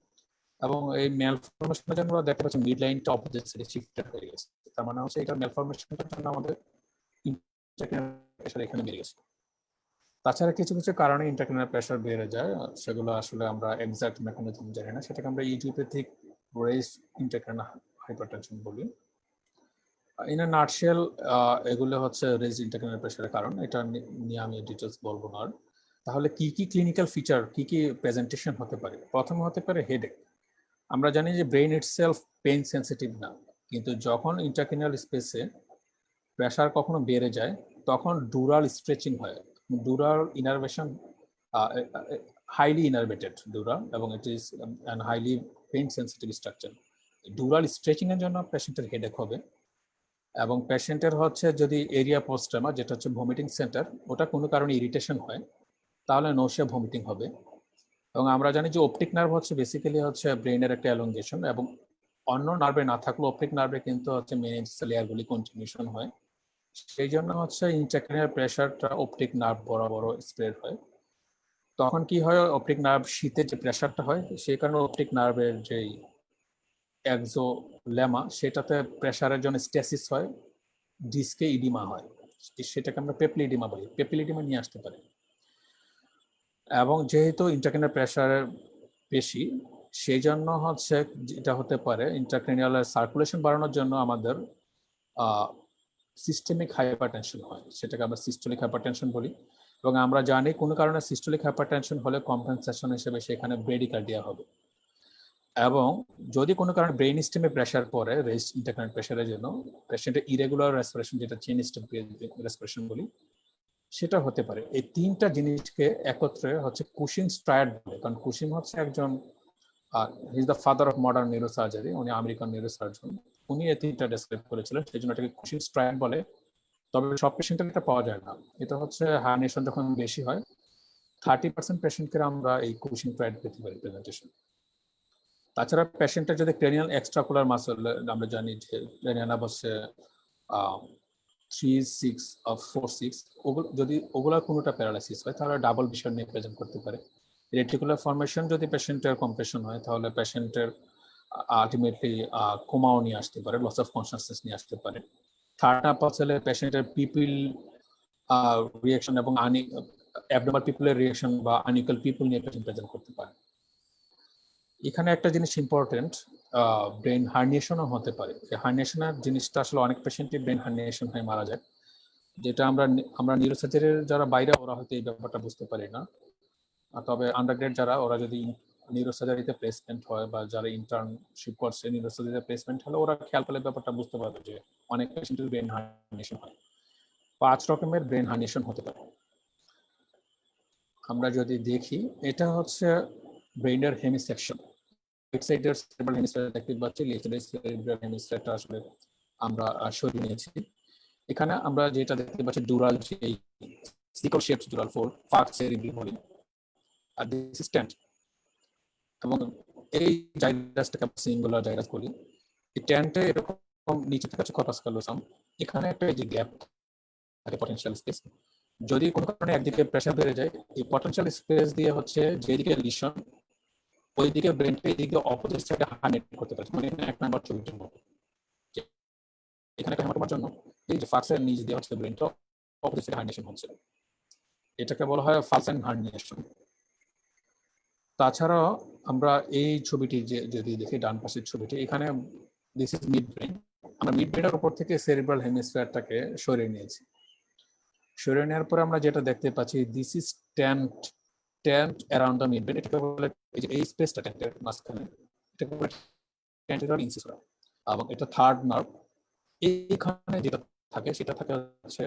এবং এই ম্যালফরমেশনের জন্য আমরা দেখতে পাচ্ছি মিড লাইনটা অপোজিট সাইডে শিফটেড হয়ে গেছে। তার মানে হচ্ছে এটা ম্যালফরমেশনটার জন্য আমাদের ইন্টারক্রানিয়াল প্রেশার এখানে বেড়ে গেছে। তাছাড়া কিছু কিছু কারণে ইন্টারক্রানিয়াল প্রেশার বেড়ে যায়, সেগুলো আসলে আমরা এক্সাক্ট মেকানিজম জানি না, সেটাকে আমরা ইডিওপ্যাথিক রেইজড ইন্টারক্রানিয়াল হাইপারটেনশন বলি। ইন আ নাটশেল এগুলো হচ্ছে রেইজড ইন্টারক্রানিয়াল প্রেশারের কারণ, এটা নিয়ে আমি ডিটেলস বলবো না। তাহলে কি কি ক্লিনিক্যাল ফিচার, কি কি প্রেজেন্টেশন হতে পারে? প্রথমে হতে পারে হেডেক। আমরা জানি যে ব্রেইন ইটসেলফ পেইন সেন্সিটিভ না, কিন্তু যখন ইন্টারক্রানিয়াল স্পেসে প্রেশার কখনো বেড়ে যায়, তখন ডুরাল স্ট্রেচিং হয়। ডুরাল ইনারভেশন হাইলি ইনারভেটেড ডুরাল, এবং it is highly pain sensitive structure. Dural stretching এর জন্য পেশেন্টের হেডেক হবে, এবং পেশেন্টের হচ্ছে যদি এরিয়া পোস্টামা, যেটা হচ্ছে ভমিটিং সেন্টার, ওটা কোনো কারণে ইরিটেশন হয়, তাহলে নৌশিয়া ভমিটিং হবে। এবং আমরা জানি যে অপটিক নার্ভ হচ্ছে বেসিক্যালি হচ্ছে ব্রেইনের একটা এলঙ্গেশন, এবং অন্য নার্ভে না থাকলেও অপটিক নার্ভে কিন্তু হচ্ছে মেনিঞ্জাস লেয়ারগুলি কন্টিনিউশন হয়, সেই জন্য হচ্ছে ইন্ট্রাক্রেনিয়াল প্রেশারটা অপটিক নার্ভ বরাবর স্প্রেড হয়। তখন কি হয়, অপটিক নার্ভ শীতের যে প্রেশারটা হয়, সেই কারণে অপটিক নার্ভের যেই এক্সোলেমা, সেটাতে প্রেশারের জন্য স্ট্যাসিস হয়, ডিস্কে ইডিমা হয়, সেটাকে আমরা পেপলিডিমা বলি, পেপলিডিমা নিয়ে আসতে পারে। এবং যেহেতু ইন্ট্রাক্রেনিয়াল প্রেশারের বেশি, সেই জন্য হচ্ছে যেটা হতে পারে, ইন্ট্রাক্রেনিয়ালের সার্কুলেশন বাড়ানোর জন্য আমাদের সিস্টেমিক হাইপারটেনশন হয়, সেটাকে আমরা সিস্টোলিক হাইপারটেনশন বলি। এবং আমরা জানি কোনো কারণে সিস্টোলিক হাইপারটেনশন হলে কম্পেনসেশন হিসেবে সেখানে ব্রেডিকার্ডিয়া হবে। এবং যদি কোনো কারণে ব্রেইন স্টেমে প্রেশার পড়ে রেস্ট ইন্টারক্রানিয়াল প্রেশারের জন্য, পেশেন্টের ইরেগুলার রেসপিরেশন, যেটা চেইন স্টেপ রেসপিরেশন বলি, সেটা হতে পারে। এই তিনটা জিনিসকে একত্রে হচ্ছে কুশিংস ট্রায়াড বলে, কারণ কুশিং হচ্ছে একজন he is the father of modern neurosurgery, উনি আমেরিকান নিউরোসার্জন, উনি এই তিনটা ডেসক্রাইব করেছিলেন, সেই জন্য এটাকে কুশিংস ট্রায়াড বলে। তবে সব পেশেন্টের এটা পাওয়া যায় না, এটা হচ্ছে হার্নিয়েশন যখন বেশি হয় 30% পেশেন্টকে আমরা এই কুশিং ট্রায়াড পেতে পারি প্রেজেন্টেশন। তাছাড়া পেশেন্টের যদি ক্রেনিয়াল এক্সট্রাকুলার মাসল, আমরা জানি যে ক্রেনিয়াল হচ্ছে 3-6 অফ 4-6, ওগুলো যদি ওগুলোর কোনোটা প্যারালাইসিস হয়, তাহলে ডাবল ভিশন নিয়ে প্রেজেন্ট করতে পারে। রেটিকুলার ফর্মেশন যদি পেশেন্টের কম্প্রেশন হয়, তাহলে পেশেন্টের আলটিমেটলি কোমাও নিয়ে আসতে পারে, লস অফ কনসাসনেস নিয়ে আসতে পারে। থার্ড আপ হলে পেশেন্টের পিপিল রিয়াকশন এবং অ্যাবনর্মাল পিপলের রিয়াকশন বা আনইকুয়াল পিপল নিয়ে পেশেন্ট প্রেজেন্ট করতে পারে। এখানে একটা জিনিস ইম্পর্টেন্ট, ব্রেন হার্নিয়েশনও হতে পারে। হার্নিয়েশনের জিনিসটা আসলে অনেক পেশেন্টই ব্রেন হার্নিয়েশন হয়ে মারা যায়, যেটা আমরা নিউরোসার্জারির যারা বাইরে, ওরা হয়তো এই ব্যাপারটা বুঝতে পারি না। তবে আন্ডারগ্রেড যারা, ওরা যদি নিউরোসার্জারিতে প্লেসমেন্ট হয় বা যারা ইন্টার্নশিপ করছে নিউরোসার্জারিতে প্লেসমেন্ট হলে, ওরা খেয়াল করলে ব্যাপারটা বুঝতে পারবে যে অনেক পেশেন্টের ব্রেন হার্নিয়েশন হয়। 5 রকমের ব্রেন হার্নিয়েশন হতে পারে। আমরা যদি দেখি, এটা হচ্ছে ব্রেইনের হেমিসেকশন। রাইট সাইডের সেরেব্রাল হেমিস্ফিয়ার দেখতে পাচ্ছি, লেফট সাইডের সেরেব্রাল হেমিস্ফিয়ারটা আসলে আমরা সরিয়ে নিয়েছি। এখানে আমরা যেটা দেখতে পাচ্ছি, ডুরাল যে সিকল শেপড ডুরাল ফোর, ফার্স্ট সেরিব্রাল বলি, আর দিস ইজ টেন্ট। এবং এই জাইরাসটাকে আমরা সিঙ্গুলার জাইরাস বলি। এই টেন্টে এরকম নিচে থেকে আছে কর্পাস ক্যালোসাম, এখানে একটা এই যে গ্যাপ থাকে, পটেনশিয়াল স্পেস। যদি কোনো কারণে একদিকে প্রেশার বেড়ে যায়, এই পটেনশিয়াল স্পেস দিয়ে হচ্ছে যেদিকে লিশন, ওইদিকে ব্রেনকে এইদিকে অপোজিট সাইডে হার্নেট করতে পারে। মানে এক নাম্বার ছবির জন্য, এখানে একটা জন্য এই যে ফাক্সের নিচ দিয়ে হচ্ছে ব্রেনটা অপোজিট সাইডে হার্নিয়েশন হচ্ছে, এটাকে বলা হয় ফালসেন হার্নিয়েশন। তাছাড়াও আমরা এই ছবিটি যদি দেখি, ডান পাশের ছবিটি, এখানে দিস ইজ মিড ব্রেন। আমরা মিড ব্রেনের উপর থেকে সেরিব্রাল হেমিস্ফিয়ারটাকে সরিয়ে নিয়েছি। সরিয়ে নেওয়ার পরে আমরা যেটা দেখতে পাচ্ছি, this is tent around the mid brain. এটাকে বলে এই স্পেসটা টেন্টের মাঝখানে, এটাকে বলে টেন্টেরাল ইনসিসরা। এবং এটা থার্ড নার্ভ। এইখানে যেটা থাকে সেটা থাকে হচ্ছে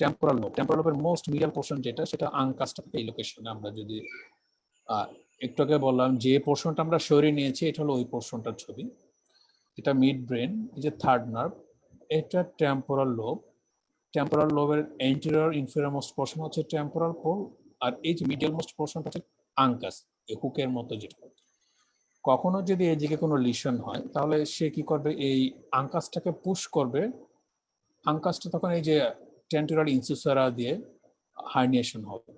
টেম্পোরাল লোবের মোস্ট মিডিয়াল পোর্শন যেটা, সেটা আঙ্কাসটা এই লোকেশনে। আমরা যদি একটু আগে বললাম যে পোর্শনটা আমরা সরিয়ে নিয়েছি, এটা হলো ওই পোর্শনটার ছবি। এটা মিড ব্রেন, এই যে থার্ড নার্ভ, এটা টেম্পোরাল লোবের এন্টেরিয়র ইনফেরিয়র মোস্ট পোর্শন হচ্ছে টেম্পোরাল পোল, আর এই যে মিডিয়াল মোস্ট পোর্শনটা হচ্ছে আঙ্কাস, এই হুকের মতো যেটা। কখনো যদি এদিকে কোনো লিশন হয় তাহলে সে কি করবে, এই আঙ্কাসটাকে পুশ করবে। আঙ্কাসটা তখন এই যে টেন্টোরাল ইনসিসারা দিয়ে হার্নিয়েশন হবে,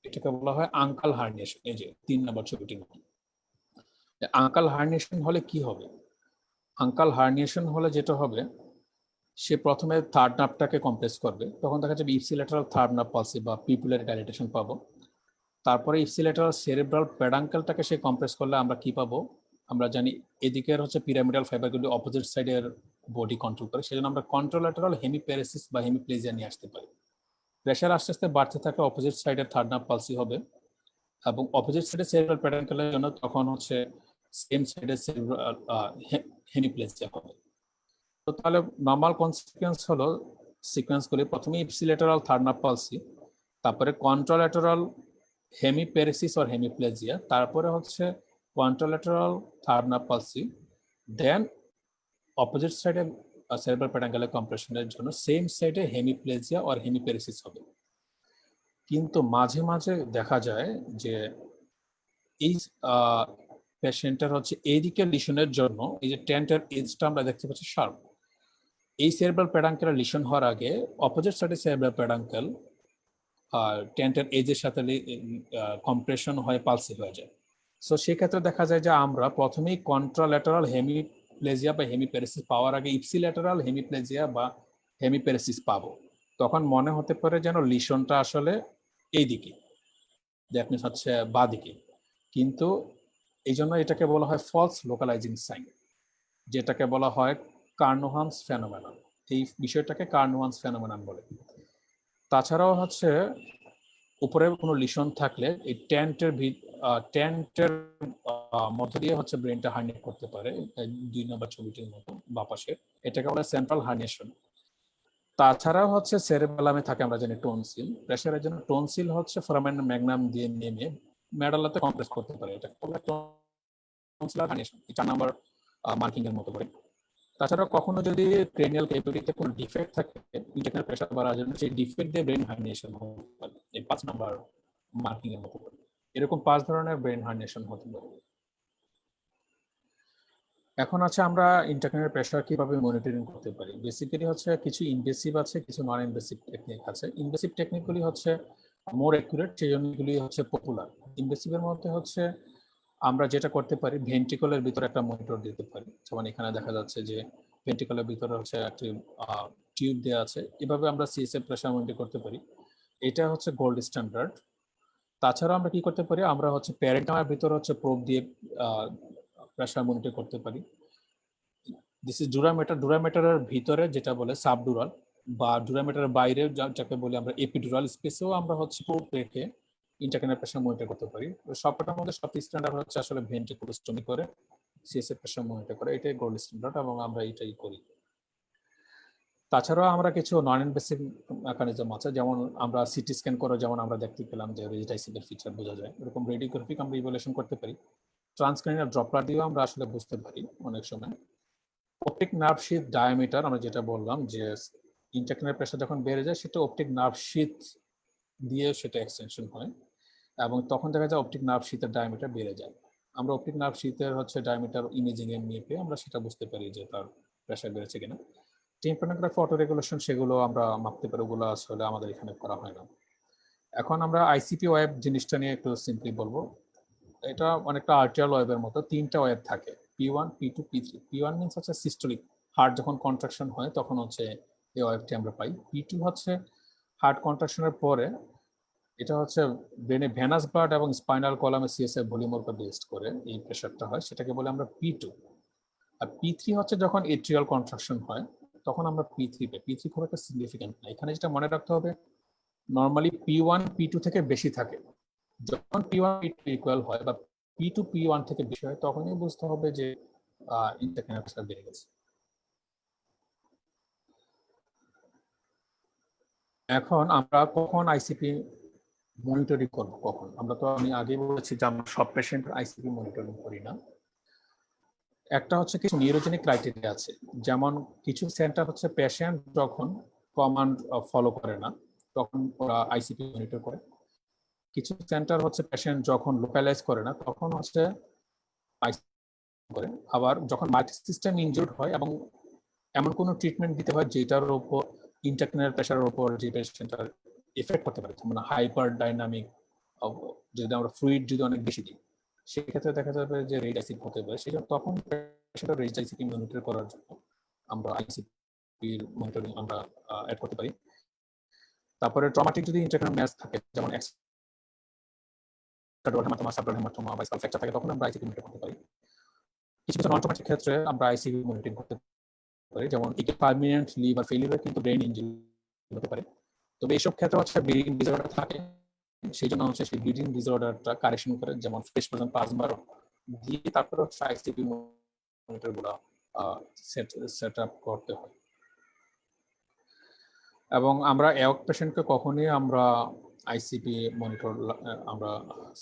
এটাকে বলা হয় আঙ্কাল হার্নিয়েশন। এই যে 3 নম্বর ছবিটির মতো। আঙ্কাল হার্নিয়েশন হলে কি হবে? আঙ্কাল হার্নিয়েশন হলে যেটা হবে, সে প্রথমে থার্ড নার্ভটাকে কম্প্রেস করবে, তখন দেখা যাবে ইপসিলেটারাল থার্ড নার্ভ পালসি বা পিপুলারি ডাইলেটেশন পাবো। তারপরে ইপসিলেটারাল সেরেব্রাল প্যাডাঙ্কেলটাকে সে কম্প্রেস করলে আমরা কি পাবো? আমরা জানি এদিকের হচ্ছে পিরামিডাল ফাইবারগুলি অপোজিট সাইডের বডি কন্ট্রোল করে, সেজন্য আমরা কন্ট্রোলেটারাল হেমিপ্যারেসিস বা হেমিপ্লেজিয়া নিয়ে আসতে পারি। প্রেশার আস্তে আস্তে বাড়তে থাকলে অপোজিট সাইডের থার্ড নার্ভ পালসি হবে, এবং অপোজিট সাইডে সেরেব্রাল প্যাডাঙ্কেলের জন্য তখন হচ্ছে সেম সাইডে সেরেব্রাল হেমিপ্লেজিয়া হবে। তো তাহলে নর্মাল কনসিকুয়েন্স হলো, সিকোয়েন্সগুলি প্রথমে ইপসিলেটারাল থার্ড নার্ভ পালসি, তারপরে কন্ট্রোলেটারাল হেমিপ্যারেসিস অর হেমিপ্লেজিয়া, তারপরে হচ্ছে কন্ট্রোলেটারাল থার্ড নার্ভ পালসি, দেন অপোজিট সাইডে সেরেব্রাল প্যাডাঙ্কেলের কম্প্রেশনের জন্য সেম সাইডে হেমিপ্লেজিয়া অর হেমিপ্যারেসিস হবে। কিন্তু মাঝে মাঝে দেখা যায় যে এই পেশেন্টের হচ্ছে এইদিকে লিশনের জন্য এই যে টেন্টের এজটা আমরা দেখতে পাচ্ছি শার্প, এই সেরেব্রাল প্যাডাঙ্কেলের লিশন হওয়ার আগে অপোজিট সাইডে সেরেব্রাল প্যাডাঙ্কেল টেন্টের এজের সাথে কম্প্রেশন হয়ে পালসি হয়ে যায়। সো সেক্ষেত্রে দেখা যায় যে আমরা প্রথমেই কন্ট্রাল্যাটারাল হেমিপ্লেজিয়া বা হেমিপ্যারেসিস পাওয়ার আগে ইপসিল্যাটারাল হেমিপ্লেজিয়া বা হেমিপ্যারেসিস পাবো। তখন মনে হতে পারে যেন লিশনটা আসলে এই দিকে, দ্যাট মিনস হচ্ছে বা দিকে, কিন্তু এই জন্য এটাকে বলা হয় ফলস লোকালাইজিং সাইন, যেটাকে বলা হয় কার্নোহান্স ফেনোমেনন। এই বিষয়টাকে কার্নোহান্স ফেনোমেনন বলে। তাছাড়াও হচ্ছে উপরে কোনো লিশন থাকলে এই টেন্টের মধ্য দিয়ে হচ্ছে ব্রেনটা হার্নিয়েট করতে পারে, 2 নম্বর ছবিটির মতো বা পাশে, এটাকে বলে সেন্ট্রাল হার্নিয়েশন। তাছাড়াও হচ্ছে সেরেবেলামে থাকে আমরা জানি টনসিল, প্রেশারের জন্য টনসিল হচ্ছে ফোরামেন ম্যাগনাম দিয়ে নেমে মেডালাতে কম্প্রেস করতে পারে, এটা বলে টনসিলার হার্নিয়েশন, 4 নম্বর মার্কিং এর মতো করে। তাছাড়া কখনো যদি ক্রেনিয়াল ক্যাভিটিতে কোনো ডিফেক্ট থাকে, ইন্টারনাল প্রেশার বাড়ার জন্য সেই ডিফেক্ট দিয়ে ব্রেন হার্নিয়েশন হতে পারে, এই 5 নাম্বার মার্কিং এর মতো করে। এরকম 5 ধরনের ব্রেন হার্নিয়েশন হতে পারে। এখন আছে আমরা ইন্টারনাল প্রেশার কিভাবে মনিটরিং করতে পারি। বেসিক্যালি হচ্ছে কিছু ইনভেসিভ আছে, কিছু নন ইনভেসিভ টেকনিক আছে। ইনভেসিভ টেকনিকগুলি হচ্ছে মোর অ্যাকুরেট, সেই জন্যগুলি হচ্ছে পপুলার। ইনভেসিভের মধ্যে হচ্ছে আমরা যেটা করতে পারি, ভেন্ট্রিকলের ভিতরে একটা মনিটর দিতে পারি। যেমন এখানে দেখা যাচ্ছে যে ভেন্ট্রিকলের ভিতরে হচ্ছে একটি টিউব দেওয়া আছে, এভাবে আমরা সিএসএফ প্রেশার মনিটর করতে পারি। এটা হচ্ছে গোল্ড স্ট্যান্ডার্ড। তাছাড়া আমরা কি করতে পারি, আমরা হচ্ছে প্যারেন্টামের ভিতরে হচ্ছে প্রোব দিয়ে প্রেশার মনিটর করতে পারি। This is ডুরামিটার। ডুরামিটারের ভিতরে যেটা বলে সাবডুরাল, বা ডুরামিটারের বাইরে যাকে বলে আমরা এপিডুরাল স্পেসেও আমরা হচ্ছে প্রোব রেখে ইন্টারক্রেনিয়াল প্রেশার মনিটর করতে পারি। সবকটার মধ্যে সবচেয়ে স্ট্যান্ডার্ড হচ্ছে আসলে ভেন্ট্রিকুলোস্টমি করে সিএসএফ প্রেশার মনিটর করে, এটাই গোল্ড স্ট্যান্ডার্ড এবং আমরা এটাই করি। তাছাড়াও আমরা কিছু নন ইনভেসিভ মেকানিজম আছে, যেমন আমরা সিটি স্ক্যান করে যেমন আমরা দেখতে পেলাম যে রেজিটাইসিসের ফিচার বোঝা যায়, এরকম রেডিওগ্রাফিক আমরা ইভ্যালুয়েশন করতে পারি। ট্রান্সক্রেনিয়াল ড্রপলার দিয়েও আমরা আসলে বুঝতে পারি অনেক সময়। অপটিক নার্ভ শীথ ডায়ামিটার, আমরা যেটা বললাম যে ইন্টারক্রেনিয়াল প্রেশার যখন বেড়ে যায় সেটা অপটিক নার্ভ শীথ দিয়ে সেটা এক্সটেনশন হয়, এবং তখন দেখা যায় অপটিক নার্ভ শীথের ডায়ামিটার বেড়ে যায়। আমরা অপটিক নার্ভ শীথের হচ্ছে ডায়ামিটার ইমেজিং এর নিয়ে পেয়ে আমরা সেটা বুঝতে পারি যে তার প্রেশার বেড়েছে কিনা। টিম্পানোগ্রাফি, অটো রেগুলেশন, সেগুলো আমরা মাপতে পারি, ওগুলো আসলে আমাদের এখানে করা হয় না। এখন আমরা আইসিপি ওয়েব জিনিসটা নিয়ে একটু সিম্পলি বলবো। এটা অনেকটা আর্টিয়াল ওয়েবের মতো, 3টা ওয়েব থাকে, P1, P2, P3। P1 means হচ্ছে সিস্টোলিক, হার্ট যখন কন্ট্রাকশন হয় তখন হচ্ছে এই ওয়েবটি আমরা পাই। P2 হচ্ছে হার্ট কন্ট্রাকশনের পরে, এটা হচ্ছে ব্রেনে ভেনাস ব্লাড এবং স্পাইনাল কলামে সিএসএফ ভলিউমের উপর বেসড করে এই প্রেশারটা হয়, সেটাকে বলে আমরা P2। আর P3 হচ্ছে যখন এট্রিয়াল কন্ট্রাকশন হয় তখন আমরা P3 পাই। P3 খুব একটা সিগনিফিকেন্ট না। এখানে যেটা মনে রাখতে হবে, নর্মালি P1 P2 থেকে বেশি থাকে। যখন P1 P2 ইকুয়াল হয় বা P2 P1 থেকে বেশি হয় তখনই বুঝতে হবে যে ইন্টারক্রেনিয়াল প্রেশার বেড়ে গেছে। এখন আমরা কখন আইসিপি মনিটরিং করবো, কখন? আমরা তো আমি আগে বলেছি যে আমরা সব পেশেন্ট আইসিপি মনিটরিং করি না। একটা হচ্ছে কিছু নিউরোজেনিক ক্রাইটেরিয়া আছে, যেমন কিছু সেন্টার হচ্ছে পেশেন্ট যখন কমান্ড ফলো করে না তখন ওরা আইসিপি মনিটর করে। কিছু সেন্টার হচ্ছে পেশেন্ট যখন লোকালাইজ করে না তখন হচ্ছে আইসিপি করে। আবার যখন মাল্টি সিস্টেম ইনজুর্ড হয় এবং এমন কোনো ট্রিটমেন্ট দিতে হয় যেটার উপর ইন্টারক্রেনিয়াল প্রেশারের উপর যে পেশেন্টটার এফেক্ট করতে পারে, মানে হাইপার ডাইনামিক, যদি আমরা ফ্লুইড যদি অনেক বেশি দিই সেক্ষেত্রে দেখা যাবে যে রেড আইসিপি হতে পারে। সেই জন্য তখন পেশেন্টের রেড আইসিপি মনিটর করার জন্য আমরা আইসিপির মনিটরিং আমরা অ্যাড করতে পারি। তারপরে ট্রমাটিক যদি ইন্টারক্রেনিয়াল ম্যাচ থাকে, যেমন হেমাটোমা, সাবডাল হেমাটোমা বা স্কাল ফ্র্যাকচার থাকে, তখন আমরা আইসিপি মনিটর করতে পারি। কিছু কিছু নন ট্রমাটিক ক্ষেত্রে আমরা আইসিপি মনিটরিং করতে পারি, যেমন পার্মানেন্ট লিভার ফেলিউর কিন্তু ব্রেন ইনজুরি হতে পারে। তবে এইসব ক্ষেত্রে হচ্ছে ব্লিডিং ডিসঅর্ডার থাকে, সেই জন্য হচ্ছে সেই ব্লিডিং ডিসঅর্ডারটা কারেকশন করে, যেমন ফ্রেশ প্রেজেন্ট 5 বার দিয়ে তারপরে হচ্ছে আইসিপি মনিটর গুলো সেট আপ করতে হয়। এবং আমরা এওক পেশেন্টকে কখনোই আমরা আইসিপি মনিটর আমরা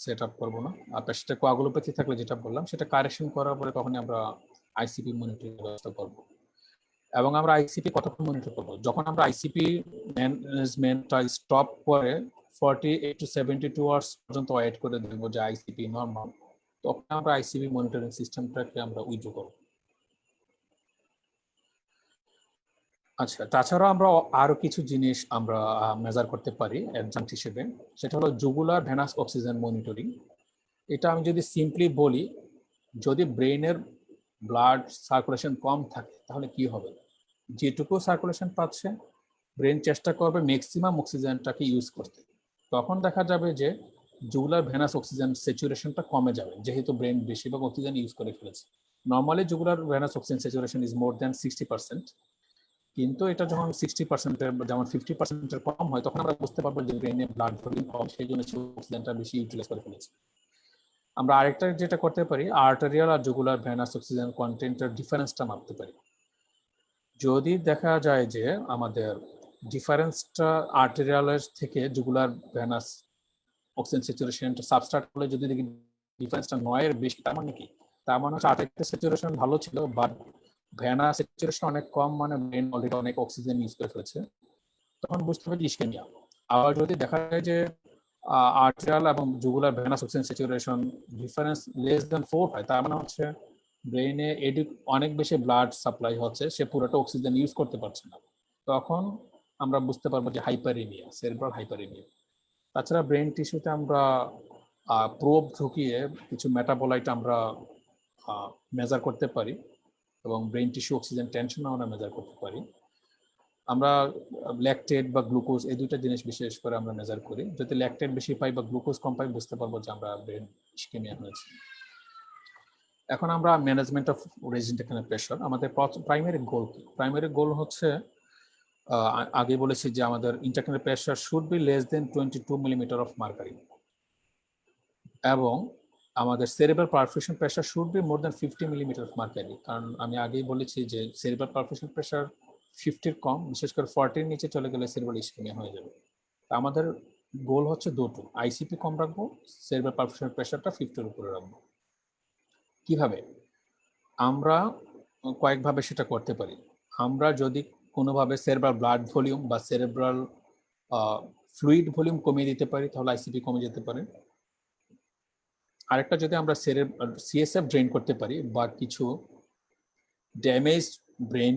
সেট আপ করবো না। আর পেশেন্টের কোয়াগুলোপ্যাথি থাকলে যেটা বললাম সেটা কারেকশন করার পরে তখনই আমরা আইসিপি মনিটরিং ব্যবস্থা করবো। এবং আমরা আইসিপি কতক্ষণ মনিটর করবো? যখন আমরা আইসিপি ম্যানেজমেন্টটা স্টপ করে 48 to 72 আওয়ার্স পর্যন্ত ওয়েট করে দেখবো যে আইসিপি নর্মাল, তখন আমরা আইসিপি মনিটরিং সিস্টেমটাকে আমরা উইথড্র করবো। আচ্ছা, তাছাড়া আমরা আরো কিছু জিনিস আমরা মেজার করতে পারি অ্যাডজাংক্ট হিসেবে, সেটা হলো জুগুলার ভেনাস অক্সিজেন মনিটরিং। এটা আমি যদি সিম্পলি বলি, যদি ব্রেনের ব্লাড সার্কুলেশন কম থাকে তাহলে কি হবে? যেটুকু সার্কুলেশন পাচ্ছে ব্রেন চেষ্টা করবে ম্যাক্সিমাম অক্সিজেনটাকে ইউজ করতে, তখন দেখা যাবে যে জুগুলার ভেনাস অক্সিজেন স্যাচুরেশনটা কমে যাবে, যেহেতু ব্রেন বেশিরভাগ অক্সিজেন ইউজ করে ফেলেছে। Normally jugular venous oxygen saturation is more than 60%, কিন্তু এটা যখন 60%-এর যেমন 50%-এর কম হয় তখন আমরা বুঝতে পারবো যে ব্রেনে ব্লাড ভলিউম কম, সেই জন্য অক্সিজেনটা বেশি ইউটিলাইজ করে ফেলেছে। আমরা আরেকটা যেটা করতে পারি, আর্টেরিয়াল আর জুগুলার ভেনাস অক্সিজেন কন্টেন্টের ডিফারেন্সটা মাপতে পারি। যদি দেখা যায় যে আমাদের ডিফারেন্সটা আর্টেরিয়ালের থেকে জুগুলার ভেনাস অক্সিজেন স্যাচুরেশনটা সাবস্ট্রাক্ট করলে যদি দেখি ডিফারেন্সটা 9-এর বেশি, তার মানে কি? তার মানে হচ্ছে আর্টেরিয়াল স্যাচুরেশন ভালো ছিল বাট ভেনাস স্যাচুরেশন অনেক কম, মানে ব্রেন অলরেডি অনেক অক্সিজেন ইউজ করে ফেলেছে, তখন বুঝতে হবে ইসকেমিয়া। আবার যদি দেখা যায় যে আর্টেরিয়াল এবং jugular venous oxygen saturation difference less than 4 হয়, তার মানে হচ্ছে ব্রেনে অনেক বেশি ব্লাড সাপ্লাই হচ্ছে, সে পুরোটা অক্সিজেন ইউজ করতে পারছে না, তখন আমরা বুঝতে পারবো যে হাইপারেমিয়া, সেরিব্রাল হাইপারেমিয়া। তাছাড়া ব্রেন টিস্যুতে আমরা প্রোব ঢুকিয়ে কিছু মেটাবোলাইট আমরা মেজার করতে পারি এবং ব্রেন টিস্যু অক্সিজেন টেনশন আমরা মেজার করতে পারি। আমরা ল্যাকটেট বা গ্লুকোজ এই দুইটা জিনিস বিশেষ করে আমরা মেজার করি, যদি ল্যাকটেট বেশি পাই বা গ্লুকোজ কম পাই বুঝতে পারবো যে আমরা ব্রেন ইসকেমিয়া হয়েছে। এখন আমরা management of resistant intercranial pressure, আমাদের প্রাইমারি গোল কি? প্রাইমারি গোল হচ্ছে আগে বলেছি যে আমাদের intercranial pressure should be less than 22 millimetre of mercury, এবং আমাদের cerebral perfusion pressure should be more than 50 millimetre of mercury. কারণ আমি আগেই বলেছি যে সেরিব্রাল পারফিউশন প্রেশার 50-এর কম, বিশেষ করে 40-এর নিচে চলে গেলে সেরিব্রাল ইসকেমিয়া হয়ে যাবে। আমাদের গোল হচ্ছে দুটো, আইসিপি কম রাখবো, সেরিব্রাল পারফিউশন প্রেশারটা 50-এর উপরে রাখবো। কিভাবে? আমরা কয়েকভাবে সেটা করতে পারি। আমরা যদি কোনোভাবে সেরিব্রাল ব্লাড ভলিউম বা সেরিব্রাল ফ্লুইড ভলিউম কমিয়ে দিতে পারি তাহলে আইসিপি কমে যেতে পারে। আরেকটা, যদি আমরা সিএসএফ ড্রেন করতে পারি বা কিছু ড্যামেজ ব্রেন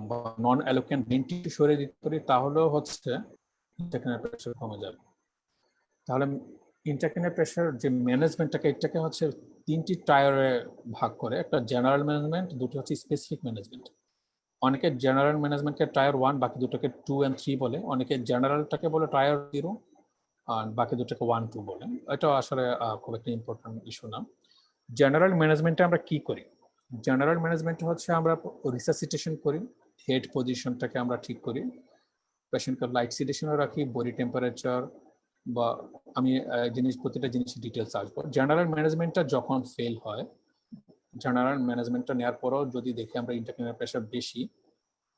বা নন অ্যালোকেন্ট ব্রেন টিস্যু সরিয়ে দিতে পারি, তাহলেও হচ্ছে ইন্টারক্রেনিয়াল প্রেশার কমে যাবে। তাহলে ইন্টারক্রেনিয়াল প্রেশার যে ম্যানেজমেন্টটাকে, এটাকে হচ্ছে 3টি টায়ারে ভাগ করে, একটা জেনারেল ম্যানেজমেন্ট, দুটো হচ্ছে স্পেসিফিক ম্যানেজমেন্ট। অনেকে জেনারেল ম্যানেজমেন্টকে টায়ার 1, বাকি দুটোকে 2 and 3 বলে। অনেকে জেনারেলটাকে বলে টায়ার 0 আর বাকি দুটোকে 1, 2 বলে। এটা আসলে খুব একটা ইম্পর্টেন্ট ইস্যু না। জেনারেল ম্যানেজমেন্টে আমরা কি করি? জেনারেল ম্যানেজমেন্টে হচ্ছে আমরা রিসাসিটেশন করি, হেড পজিশনটাকে আমরা ঠিক করি, পেশেন্টকে লাইট সিডেশনে রাখি, বডি টেম্পারেচার বা আমি প্রতিটা জিনিস ডিটেলস আসবো। জেনারেল ম্যানেজমেন্টটা যখন ফেল হয়, জেনারেল ম্যানেজমেন্টটা নেওয়ার পরও যদি দেখি আমরা ইন্টারক্রেনিয়াল প্রেশার বেশি,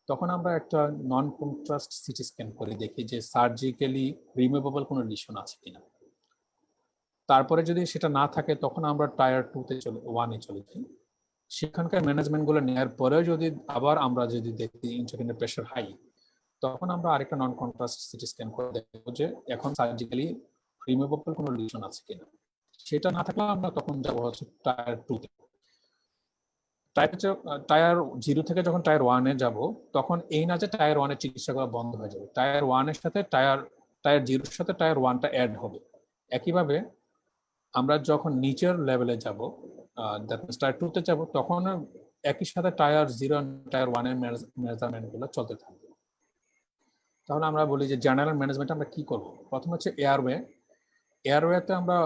তখন আমরা একটা নন কন্ট্রাস্ট সিটি স্ক্যান করে দেখি যে সার্জিক্যালি রিমুভেবল কোনো লিশন আছে কিনা। তারপরে যদি সেটা না থাকে তখন আমরা টায়ার 1-এ চলে যাই। সেখানকার ম্যানেজমেন্টগুলো নেওয়ার পরেও যদি আবার আমরা যদি দেখি ইন্ট্রাক্রেনিয়াল প্রেশার হাই, তখন আমরা আরেকটা নন কন্ট্রাস্ট সিটি স্ক্যান করে দেখবো যে এখন সার্জিক্যালি রিমুভেবল কোনো লিশন আছে কিনা। সেটা না থাকলে আমরা তখন যাবো হচ্ছে টায়ার 2-তে। টায়ার 0 থেকে যখন টায়ার 1-এ যাব, তখন এই না যে টায়ার 1-এর চিকিৎসা করা বন্ধ হয়ে যাবে, টায়ার 1-এর সাথে টায়ার 0-এর সাথে টায়ার 1টা অ্যাড হবে। একইভাবে আমরা যখন নিচের লেভেলে যাব, টায়ার 2-তে যাব, তখন একই সাথে টায়ার 0 টায়ার 1-এর মেজারমেন্ট গুলো চলতে থাকবে। তাহলে আমরা বলি যে জেনারেল ম্যানেজমেন্ট আমরা কি করব। প্রথম হচ্ছে এয়ারওয়েতে আমরা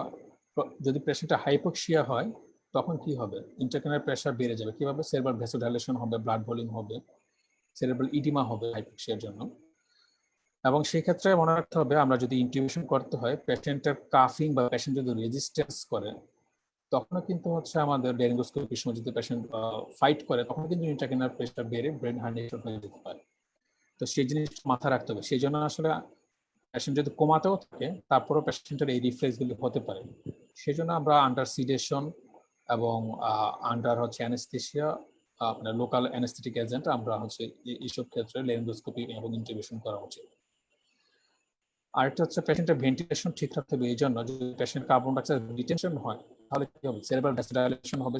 যদি পেশেন্টটা হাইপোক্সিয়া হয় তখন কি হবে, ইন্ট্রাক্রেনিয়াল প্রেসার বেড়ে যাবে। কিভাবে? সেরেব্রাল ভ্যাসোডাইলেশন হবে, ব্লাড ভলিউম হবে, সেরেব্রাল ইডিমা হবে হাইপোক্সিয়ার জন্য। এবং সেই ক্ষেত্রে মনে রাখতে হবে আমরা যদি ইন্টিউবেশন করতে হয়, পেশেন্টের কাফিং বা পেশেন্ট যদি রেজিস্ট্যান্স করে তখনও কিন্তু হচ্ছে আমাদের ডেঙ্গুস্কোপির সময় যদি পেশেন্ট ফাইট করে তখন কিন্তু ইন্ট্রাক্রেনিয়াল প্রেসার বেড়ে ব্রেন হার্নিয়েশন হয়ে যেতে পারে। তো সেই জিনিসটা মাথায় রাখতে হবে। সেই জন্য আসলে পেশেন্ট যদি কোমাতেও থাকে তারপরেও পেশেন্টের এই রিফ্লেক্সগুলি হতে পারে। সেই জন্য আমরা আন্ডার সিডেশন এবং আন্ডার হচ্ছে অ্যানেস্থেসিয়া, আপনার লোকাল অ্যানেস্থেটিক এজেন্ট, আমরা হচ্ছে এইসব ক্ষেত্রে লেরিঙ্গোস্কোপি এবং ইন্টিউবেশন করা উচিত। আরেকটা হচ্ছে পেশেন্টের ভেন্টিলেশন ঠিক রাখতে হবে। এই জন্য যদি পেশেন্ট কার্বন ডাইঅক্সাইড রিটেনশন হয় তাহলে কি হবে, সেরেব্রাল ভ্যাসোডাইলেশন হবে,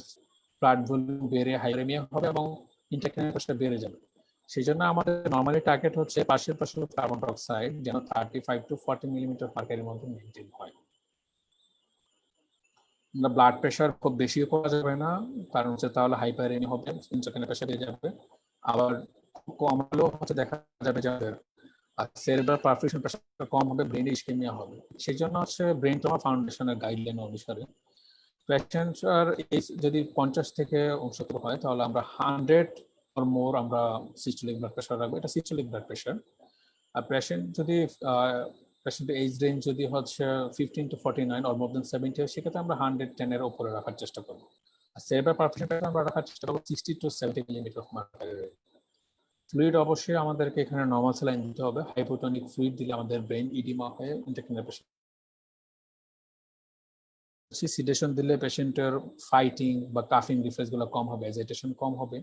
ব্লাড ভলিউম বেড়ে হাইপোরেমিয়া হবে এবং ইন্ট্রাক্রেনিয়াল প্রেসার বেড়ে যাবে। সেই জন্য আমাদের নর্মালি টার্গেট হচ্ছে পাশের কার্বন ডাইঅক্সাইড যেন 35 to 40 মিলিমিটার পার্কের মধ্যে মেনটেন হয়। ব্লাড প্রেশার খুব বেশিও করা যাবে না, কারণ হচ্ছে তাহলে হাইপারএমি হবে, ইন্ট্রাক্রেনিয়াল প্রেসার বেড়ে যাবে। আবার কম হলেও হচ্ছে দেখা যাবে যে সেরেব্রাল পারফিউশন প্রেশার কম হবে, ব্রেন ইসকেমিয়া হবে। সেই জন্য হচ্ছে ব্রেন ট্রমা ফাউন্ডেশনের গাইডলাইন অনুসারে পেশেন্টার যদি 50 থেকে 69 হয় তাহলে আমরা 100 অর মোর আমরা সিস্টোলিক ব্লাড প্রেশার রাখবো, এটা সিস্টোলিক ব্লাড প্রেশার। আর পেশেন্টের এজ রেঞ্জ যদি হচ্ছে 15 to 49 অর মোর দেন 70 হয়, সেক্ষেত্রে আমরা 110-এর উপরে রাখার চেষ্টা করবো। আর সেরেব্রাল পারফিউশন প্রেশার আমরা রাখার চেষ্টা করবো 60 to 70 millimetre of mercury. Fluid অবশ্যই আমাদেরকে এখানে নর্মাল স্যালাইন দিতে হবে। হাইপোটনিক ফ্লুইড দিলে আমাদের ব্রেন ইডিমা হয়ে ইন্ট্রাক্রেনিয়াল প্রেসার। সিডেশন দিলে পেশেন্টের ফাইটিং বা কাফিং রিফ্লেক্সগুলো কম হবে, এজিটেশন কম হবে।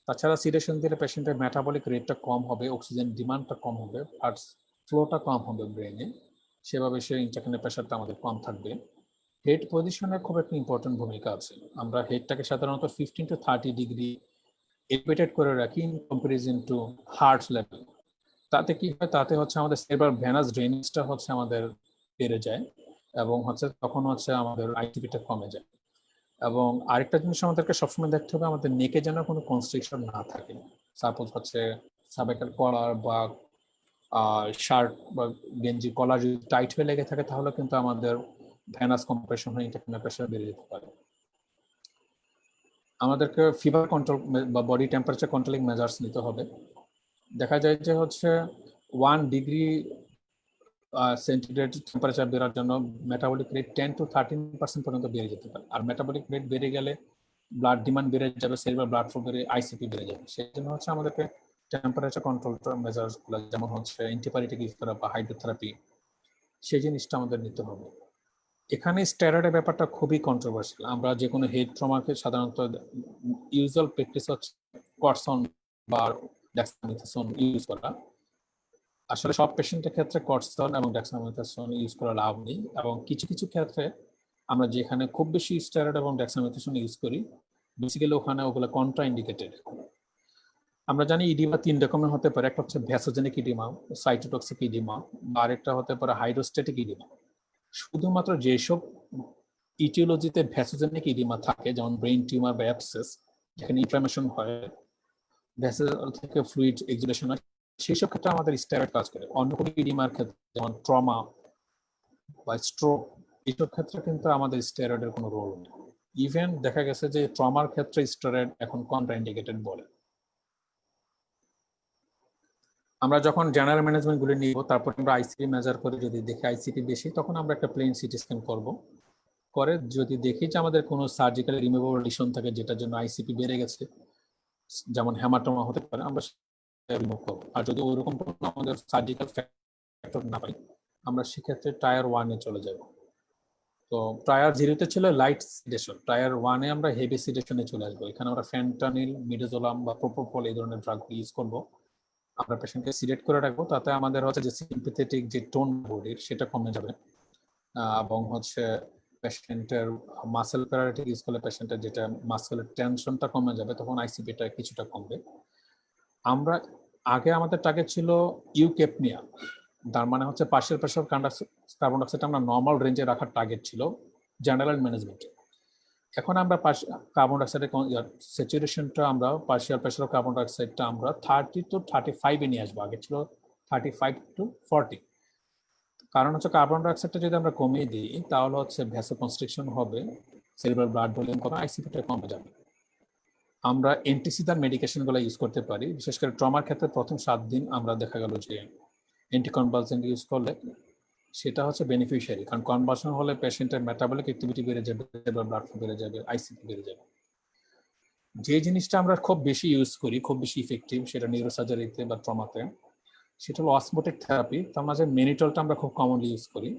তাছাড়া সিডেশন দিলে পেশেন্টের মেটাবলিক রেটটা কম হবে, অক্সিজেন ডিমান্ডটা কম হবে, আর ফ্লোটা কম হবে ব্রেনে। সেভাবে সে ইন্ট্রাক্রেনিয়াল প্রেসারটা আমাদের কম থাকবে। হেড পজিশনের খুব একটা ইম্পর্টেন্ট ভূমিকা আছে। আমরা হেডটাকে সাধারণত 15 to 30 ডিগ্রি এলিভেটেড করে রাখি in comparison two heart level. তাতে কি হয়, তাতে হচ্ছে আমাদের সেরেব্রাল ভেনাস ড্রেনেজটা হচ্ছে আমাদের বেড়ে যায় এবং হচ্ছে তখন হচ্ছে আমাদের আইটিপিটা কমে যায়। এবং আরেকটা জিনিস আমাদেরকে সবসময় দেখতে হবে, আমাদের নেকে যেন কোনো কনস্ট্রিকশন না থাকে। সাপোজ হচ্ছে সাবেকাল কলার বা শার্ট বা গেঞ্জি কলার যদি টাইট হয়ে লেগে থাকে তাহলে কিন্তু আমাদের ভ্যানাস কম্প্রেশন হয়ে ইন্ট্রাক্রেনিয়াল প্রেসার বেড়ে যেতে পারে। আমাদেরকে ফিভার কন্ট্রোল বা বডি টেম্পারেচার কন্ট্রোলিং মেজার্স নিতে হবে। দেখা যায় যে হচ্ছে 1 ডিগ্রি সেন্টিগ্রেড টেম্পারেচার বেড়ার জন্য মেটাবলিক রেট 10 to 13% পর্যন্ত বেড়ে যেতে পারে। আর মেটাবলিক রেট বেড়ে গেলে ব্লাড ডিমান্ড বেড়ে যাবে, সেরেব্রাল ব্লাড ফ্লো বেড়ে আইসিপি বেড়ে যাবে। সেই জন্য হচ্ছে আমাদেরকে টেম্পারেচার কন্ট্রোল মেজার্স গুলো যেমন হচ্ছে অ্যান্টিপাইরেটিক ইউজ করা বা হাইড্রোথেরাপি, সেই জিনিসটা আমাদের নিতে হবে। এখানে স্টেরয়েডের ব্যাপারটা খুবই কন্ট্রোভার্সিয়াল। আমরা যে কোনো হেড ট্রমাকে সাধারণত ইউজুয়াল প্র্যাকটিস হচ্ছে কর্সন বা ডেক্সামেথাসোন ইউজ করা। আসলে সব পেশেন্টের ক্ষেত্রে কর্সন এবং ডেক্সামেথাসোন ইউজ করা লাভ নেই, এবং কিছু কিছু ক্ষেত্রে আমরা যেখানে খুব বেশি স্টেরয়েড এবং ডেক্সামেথাসোন ইউজ করি বেসিক্যালি ওখানে ওগুলো কন্ট্রা ইন্ডিকেটেড। আমরা জানি ইডিমা 3 রকমের হতে পারে, একটা হচ্ছে ভ্যাসোজেনিক ইডিমা, সাইটোটক্সিক ইডিমা, বা আরেকটা হতে পারে হাইড্রোস্ট্যাটিক ইডিমা। শুধুমাত্র যেসব ইটিওলজিতে ভ্যাসোজেনিক ইডিমা থাকে, যেমন ব্রেইন টিউমার বা অ্যাবসেস, যেখানে ইনফ্লামেশন হয়, ভ্যাসেল থেকে ফ্লুইড এক্সুলেশন হয়, সেই সব ক্ষেত্রে আমাদের স্টেরয়েড কাজ করে। অন্য কোনো ইডিমার ক্ষেত্রে যেমন ট্রমা বা স্ট্রোক, এইসব ক্ষেত্রে কিন্তু আমাদের স্টেরয়েডের কোনো রোল নেই। ইভেন দেখা গেছে যে ট্রমার ক্ষেত্রে স্টেরয়েড এখন কন্ট্রাইন্ডিকেটেড বলে। আমরা যখন জেনারেল ম্যানেজমেন্ট গুলো নিব তারপর আমরা আইসিপি মেজার করে যদি দেখি আইসিপি বেশি, তখন আমরা একটা প্লেন সিটি স্ক্যান করবো। করে যদি দেখি যে আমাদের কোনো সার্জিক্যাল রিমুভেবল লিশন থাকে যেটার জন্য আইসিপি বেড়ে গেছে, যেমন হেমাটোমা হতে পারে, আমরা রিমুভ করবো। আর যদি ওইরকম কোনো আমাদের সার্জিক্যাল ফ্যাক্টর না পাই, আমরা সেক্ষেত্রে টায়ার 1-এ চলে যাব। তো টায়ার 0-তে ছিল লাইট সিডেশন, টায়ার 1-এ আমরা হেভি সিডেশনে চলে আসবো। এখানে আমরা ফেন্টানিল, মিডাজোলাম বা প্রোপোফল এই ধরনের ড্রাগ ইউজ করব। আমরা পেশেন্টকে সিডেট করে রাখবো, তাতে আমাদের হচ্ছে যে সিম্পেথেটিক যে টোন বডির সেটা কমে যাবে, এবং হচ্ছে পেশেন্টের মাসেল প্যারালিটিক ইউজ করলে পেশেন্টের যেটা মাসেলের টেনশনটা কমে যাবে, তখন আইসিপিটা কিছুটা কমবে। আমরা আগে আমাদের টার্গেট ছিল ইউকেপনিয়া, তার মানে হচ্ছে পার্শিয়াল প্রেশার কার্বন ডাইঅক্সাইড আমরা নর্মাল রেঞ্জে রাখার টার্গেট ছিল জেনারেল ম্যানেজমেন্টে। এখন আমরা কার্বন ডাইঅক্সাইডের স্যাচুরেশনটা আমরা পার্শিয়াল প্রেশার কার্বন ডাইঅক্সাইডটা আমরা 30 to 35-এ নিয়ে আসবো। আগে ছিল 35 to 40। কারণ হচ্ছে কার্বন ডাইঅক্সাইডটা যদি আমরা কমিয়ে দিই তাহলে হচ্ছে ভ্যাসোকনস্ট্রিকশন হবে, সেরিব্রাল ব্লাড ভলিউম কমে, আইসিপিটা কমে যাবে। আমরা অ্যান্টিসিডার মেডিকেশনগুলো ইউজ করতে পারি, বিশেষ করে ট্রমার ক্ষেত্রে প্রথম 7 দিন আমরা দেখা গেল যে অ্যান্টিকনভালসেন্ট ইউজ করলে সেটা হচ্ছে বেনিফিশিয়ারি, কারণ কনভার্সন হলে পেশেন্টের মেটাবলিক অ্যাক্টিভিটি বেড়ে যাবে, ব্লাড ফ্লো বেড়ে যাবে, আইসিপি বেড়ে যাবে। যে জিনিসটা আমরা খুব বেশি ইউজ করি, খুব বেশি ইফেক্টিভ, সেটা নিউরোসার্জারিতে বা ট্রমাতে, সেটা হলো অসমোটিক থেরাপি। তার মাঝে মেনিটলটা আমরা খুব কমনলি ইউজ করি।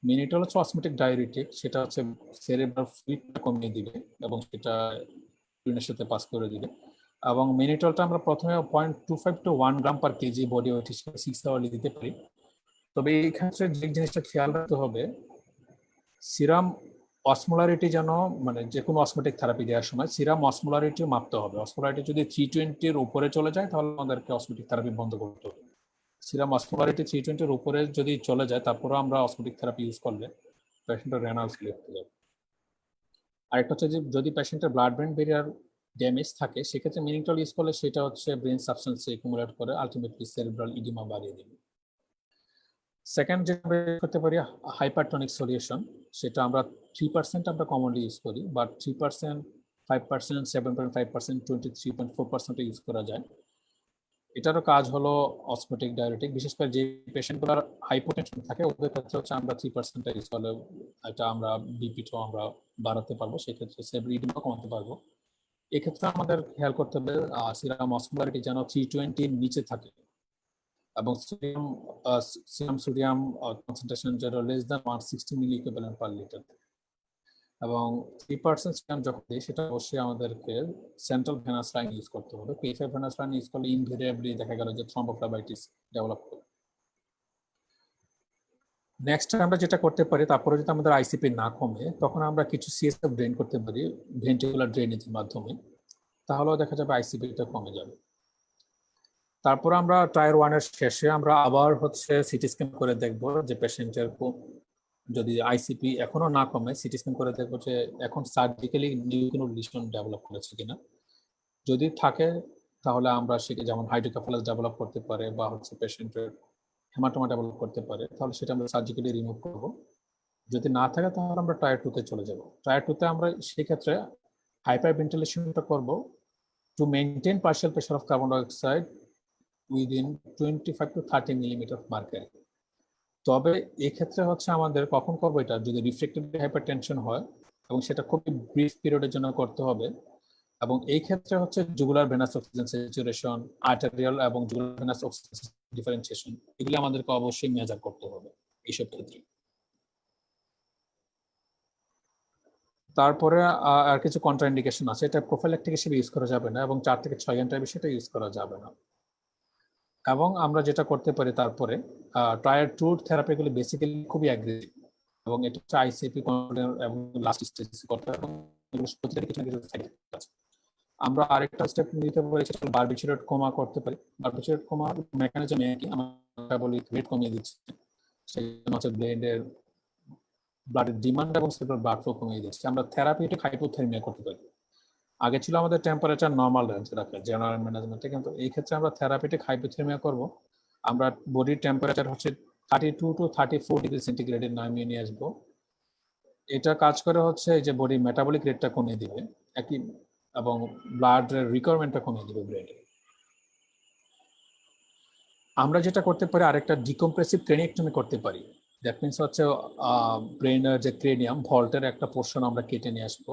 মেনিটল হচ্ছে অসমোটিক ডায়ুরেটিক, সেটা হচ্ছে সেরেব্রাল ফ্লুইডটা কমিয়ে দিবে এবং সেটা ইউরিনের সাথে পাস করে দিবে। এবং মেনিটলটা আমরা প্রথমে 0.25 to 1 gram per KG body weight হিসেবে 6 আওয়ারলি দিতে পারি। তবে এই ক্ষেত্রে যে জিনিসটা খেয়াল রাখতে হবে, সিরাম অসমোলারিটি যেন, মানে যে কোনো অসমোটিক থেরাপি দেওয়ার সময় সিরাম অসমোলারিটিও মাপতে হবে। অসমোলারিটি যদি 320-এর উপরে চলে যায় তাহলে আমাদেরকে অসমোটিক থেরাপি বন্ধ করতে হবে। সিরাম অসমোলারিটি 320-এর উপরে যদি চলে যায় তারপরে আমরা অসমোটিক থেরাপি ইউজ করলে পেশেন্টের রেনাল ফেলিয়ার হতে যাবে। আরেকটা হচ্ছে যে যদি পেশেন্টের ব্লাড ব্রেন ব্যারিয়ার ড্যামেজ থাকে সেক্ষেত্রে মেনিটল ইউজ করলে সেটা হচ্ছে ব্রেন সাবস্টেন্স একুমুলেট করে আলটিমেটলি সেরিব্রাল ইডিমা বাড়িয়ে দেবে। সেকেন্ড যেটা আমরা করতে পারি হাইপারটনিক সলিউশন, সেটা আমরা 3% আমরা কমনলি ইউজ করি, বাট 3%, 5%, 7.5%, 23.4% ইউজ করা যায়। এটারও কাজ হলো অসমোটিক ডায়ুরেটিক, বিশেষ করে যে পেশেন্টগুলোর হাইপোটেনশন থাকে ওদের ক্ষেত্রে হচ্ছে আমরা 3% ইউজ করলে এটা আমরা বিপিটাও আমরা বাড়াতে পারবো, সেক্ষেত্রে সেরিব্রাল কমাতে পারবো। এক্ষেত্রে আমাদের খেয়াল করতে হবে সিরাম অসমোলারিটি যেন 320-এর নিচে থাকে এবং সিরাম সোডিয়াম কনসেন্ট্রেশন যেটা লেস দ্যান 160 মিলি ইকুইভ্যালেন্ট পার লিটার। এবং 3% সিরাম যখন দিই সেটা অবশ্যই আমাদেরকে সেন্ট্রাল ভেনাস লাইন ইউজ করতে হবে। পেরিফেরাল ভেনাস লাইন ইউজ করলে ইনভেরিয়েবলি দেখা গেল যে থ্রম্বোফ্লেবাইটিস ডেভেলপ করে। নেক্সট আমরা যেটা করতে পারি, তারপরে যদি আমাদের আইসিপি না কমে তখন আমরা কিছু সিএসএফ ড্রেন করতে পারি ভেন্টিকুলার ড্রেনেজের মাধ্যমে, তাহলেও দেখা যাবে আইসিপিটা কমে যাবে। তারপর আমরা টায়ার 1-এর শেষে আমরা আবার হচ্ছে সিটি স্ক্যান করে দেখবো যে পেশেন্টের যদি আইসিপি এখনো না কমে, সিটি স্ক্যান করে দেখবো যে এখন সার্জিক্যালি নিউ কোনো লিশন ডেভেলপ করেছে কিনা। যদি থাকে তাহলে আমরা সেটা যেমন হাইড্রোকেফালাস ডেভেলপ করতে পারে বা হচ্ছে পেশেন্টের হেমাটোমা ডেভেলপ করতে পারে, তাহলে সেটা আমরা সার্জিক্যালি রিমুভ করবো। যদি না থাকে তাহলে আমরা টায়ার 2-তে চলে যাব। টায়ার 2-তে আমরা সেক্ষেত্রে হাইপার ভেন্টিলেশনটা করবো to maintain partial pressure of carbon dioxide within 25 to 30 millimetre of mercury. তবে এক্ষেত্রে হচ্ছে আমাদের কখন করবো এটা, যদি রিফ্লেক্টিভ হাইপারটেনশন হয় এবং সেটা খুবই ব্রিফ পিরিয়ডের জন্য করতে হবে। এবং এই ক্ষেত্রে হচ্ছে jugular venous oxygen saturation, arterial এবং জুগুলার ভেনাস অক্সিজেন ডিফারেন্সিয়েশন, এগুলি আমাদেরকে অবশ্যই মেজার করতে হবে এইসব ক্ষেত্রে। তারপরে আর কিছু কন্ট্রাইন্ডিকেশন আছে, এটা প্রোফাইল্যাকটিক হিসেবে ইউজ করা যাবে না এবং 4 থেকে 6 ঘন্টার বেশি এটা ইউজ করা যাবে না। এবং আমরা যেটা করতে পারি তারপরে টায়ার 2 থেরাপিগুলি বেসিক্যালি খুবই অ্যাগ্রেসিভ এবং এটা হচ্ছে আইসিপি এবং লাস্ট স্টেজ করতে এবং প্রতিটা কিছু না কিছু সাইড এফেক্ট আছে। আমরা আরেকটা স্টেপ নিতে পারি, সেটা হলো বারবিচুরেট কোমা করতে পারি। বারবিচুরেট কোমার মেকানিজম কি, আমরা বলি ওয়েট কমিয়ে দিচ্ছে, সেই জন্য হচ্ছে ব্লেডের ব্লাডের ডিমান্ড এবং সেটার ব্লাড ফ্লো কমিয়ে দিচ্ছে। আমরা থেরাপিউটিক হাইপোথার্মিয়া করতে পারি। আগে ছিল আমাদের টেম্পারেচার নর্মাল রেঞ্জে রাখা জেনারেল ম্যানেজমেন্টে, কিন্তু এই ক্ষেত্রে আমরা থেরাপিউটিক হাইপোথার্মিয়া করব। আমরা বডির টেম্পারেচার হচ্ছে 32 to 34 ডিগ্রি সেন্টিগ্রেডে নামিয়ে নিয়ে আসবো। এটা কাজ করে হচ্ছে যে বডি মেটাবলিক রেটটা কমিয়ে দিবে একই, এবং ব্লাড রিকোয়ারমেন্টটা কমিয়ে দিবে ব্রেনে। আমরা যেটা করতে পারি আরেকটা ডিকম্প্রেসিভ ক্রেনিয়েক্টমি করতে পারি। দ্যাট মিনস হচ্ছে ব্রেনের যে ক্রেনিয়াম ভল্টের একটা পোর্শন আমরা কেটে নিয়ে আসবো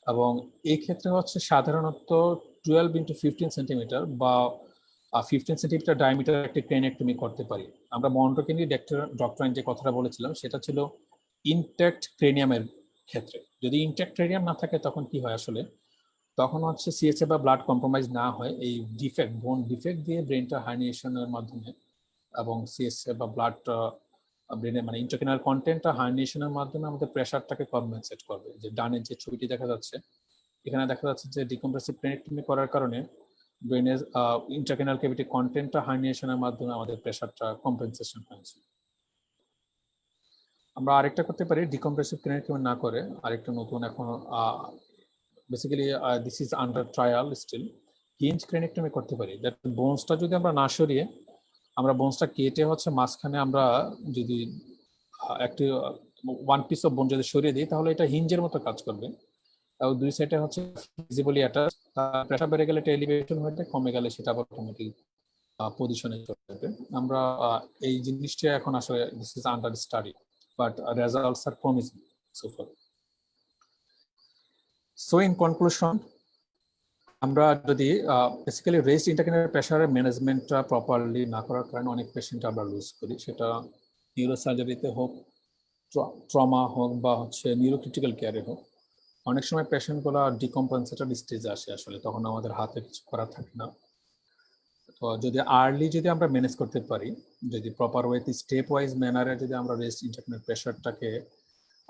এবং এই ক্ষেত্রে হচ্ছে সাধারণত 12 into 15 সেন্টিমিটার বা 15 সেন্টিমিটার ডায়ামিটার একটা ক্রেনিয়েক্টমি করতে পারি। আমরা মন্টোকেনি ডক্টরাইন যে কথাটা বলেছিলাম সেটা ছিল ইনট্যাক্ট ক্রেনিয়ামের ক্ষেত্রে। যদি ইনট্যাক্ট ক্রেনিয়াম না থাকে তখন কি হয় আসলে, তখন হচ্ছে সিএসএ বা ব্লাড কম্প্রোমাইজ না হয়, এই ডিফেক্ট বোন ডিফেক্ট দিয়ে ব্রেনটা হার্নিয়েশনের মাধ্যমে এবং সিএসএ বা ব্লাড ব্রেনে মানে ইন্ট্রাক্রেনিয়াল কন্টেন্টটা হার্নিয়েশনের মাধ্যমে আমাদের প্রেশারটাকে কম্পেনসেট করবে। যে ডানের যে ছবিটি দেখা যাচ্ছে এখানে দেখা যাচ্ছে যে ডিকম্প্রেসিভ ক্রেনিয়েক্টমি করার কারণে ব্রেনের ইন্ট্রাক্রেনিয়াল ক্যাভিটি কন্টেন্টটা হার্নিয়েশনের মাধ্যমে আমাদের প্রেশারটা কম্পেনসেশন হয়েছে। আমরা আরেকটা করতে পারি, ডিকম্প্রেসিভ ক্রেনিয়েক্টমি না করে আরেকটা নতুন এখন basically this is under trial still, hinge craniectomy করতে পারি। দ্যাট বোনসটা যদি আমরা না সরিয়ে আমরা বোনসটা কেটে হচ্ছে মাঝখানে আমরা যদি একটি ওয়ান পিস অফ বোন যদি সরিয়ে দিই তাহলে এটা হিঞ্জের মতো কাজ করবে। এবং দুই সাইডে হচ্ছে ফিজিবলি অ্যাটাচ, প্রেশার বেড়ে গেলে এটা এলিভেশন হয়ে যায়, কমে গেলে সেটা আবার অটোমেটিক পজিশনে চলে যাবে। আমরা এই জিনিসটা এখন আসলে this is under study, but results are promising so far. So in conclusion, আমরা যদি বেসিক্যালি রেস্ট ইন্টারক্রেনিয়াল প্রেশারের ম্যানেজমেন্টটা প্রপারলি না করার কারণে অনেক পেশেন্ট আমরা লুজ করি, সেটা নিউরোসার্জারিতে হোক, ট্রমা হোক বা হচ্ছে নিউরোক্রিটিক্যাল কেয়ারে হোক। অনেক সময় পেশেন্টগুলো ডিকম্পেনসেটেড স্টেজে আসে আসলে, তখন আমাদের হাতে কিছু করার থাকে না। তো যদি আর্লি যদি আমরা ম্যানেজ করতে পারি, যদি প্রপার ওয়েতে স্টেপ ওয়াইজ ম্যানারে যদি আমরা রেস্ট ইন্টারক্রেনিয়াল প্রেশারটাকে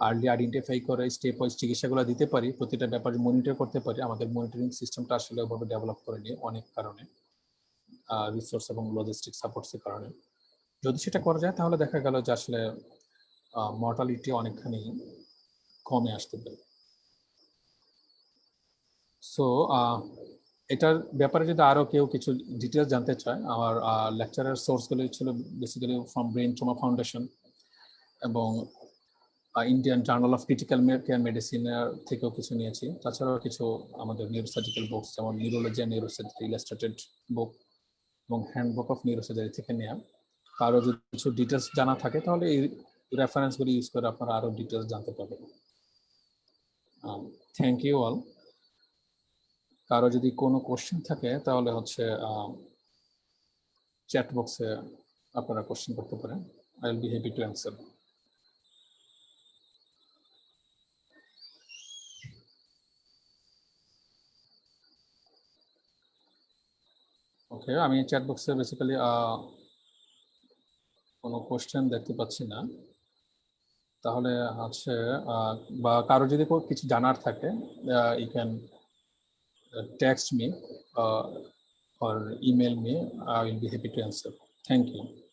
আর্লি আইডেন্টিফাই করে স্টেপ ওয়াইজ চিকিৎসাগুলো দিতে পারি, প্রতিটা ব্যাপার মনিটর করতে পারি। আমাদের মনিটরিং সিস্টেমটা আসলে ওভাবে ডেভেলপ করে নিয়ে অনেক কারণে, রিসোর্স এবং লজিস্টিক সাপোর্টসের কারণে যদি সেটা করা যায় তাহলে দেখা গেল যে আসলে মর্টালিটি অনেকখানি কমে আসতে পারে। সো এটার ব্যাপারে যদি আরো কেউ কিছু ডিটেলস জানতে চায়, আমার লেকচারের সোর্সগুলো ছিল basically from Brain Trauma Foundation এবং Indian Journal of Critical Care মেডিসিনের থেকেও কিছু নিয়েছি। তাছাড়াও কিছু আমাদের নিউরোসার্জিক্যাল বুকস যেমন neurology and neurosurgery illustrated book এবং হ্যান্ডবুক অফ নিউরোসার্জারি থেকে নেওয়া। কারো যদি কিছু ডিটেলস জানা থাকে তাহলে এই রেফারেন্সগুলি ইউজ করে আপনারা আরো ডিটেলস জানতে পারবেন। Thank you all. কারো যদি কোনো কোশ্চেন থাকে তাহলে হচ্ছে চ্যাট বক্সে আপনারা কোশ্চেন করতে পারেন। I will be happy to answer. Okay, আমি চ্যাট বক্সে বেসিক্যালি কোনো কোশ্চেন দেখতে পাচ্ছি না। তাহলে হচ্ছে বা কারো যদি কিছু জানার থাকে you can text me or email me. I will be happy to answer. Thank you.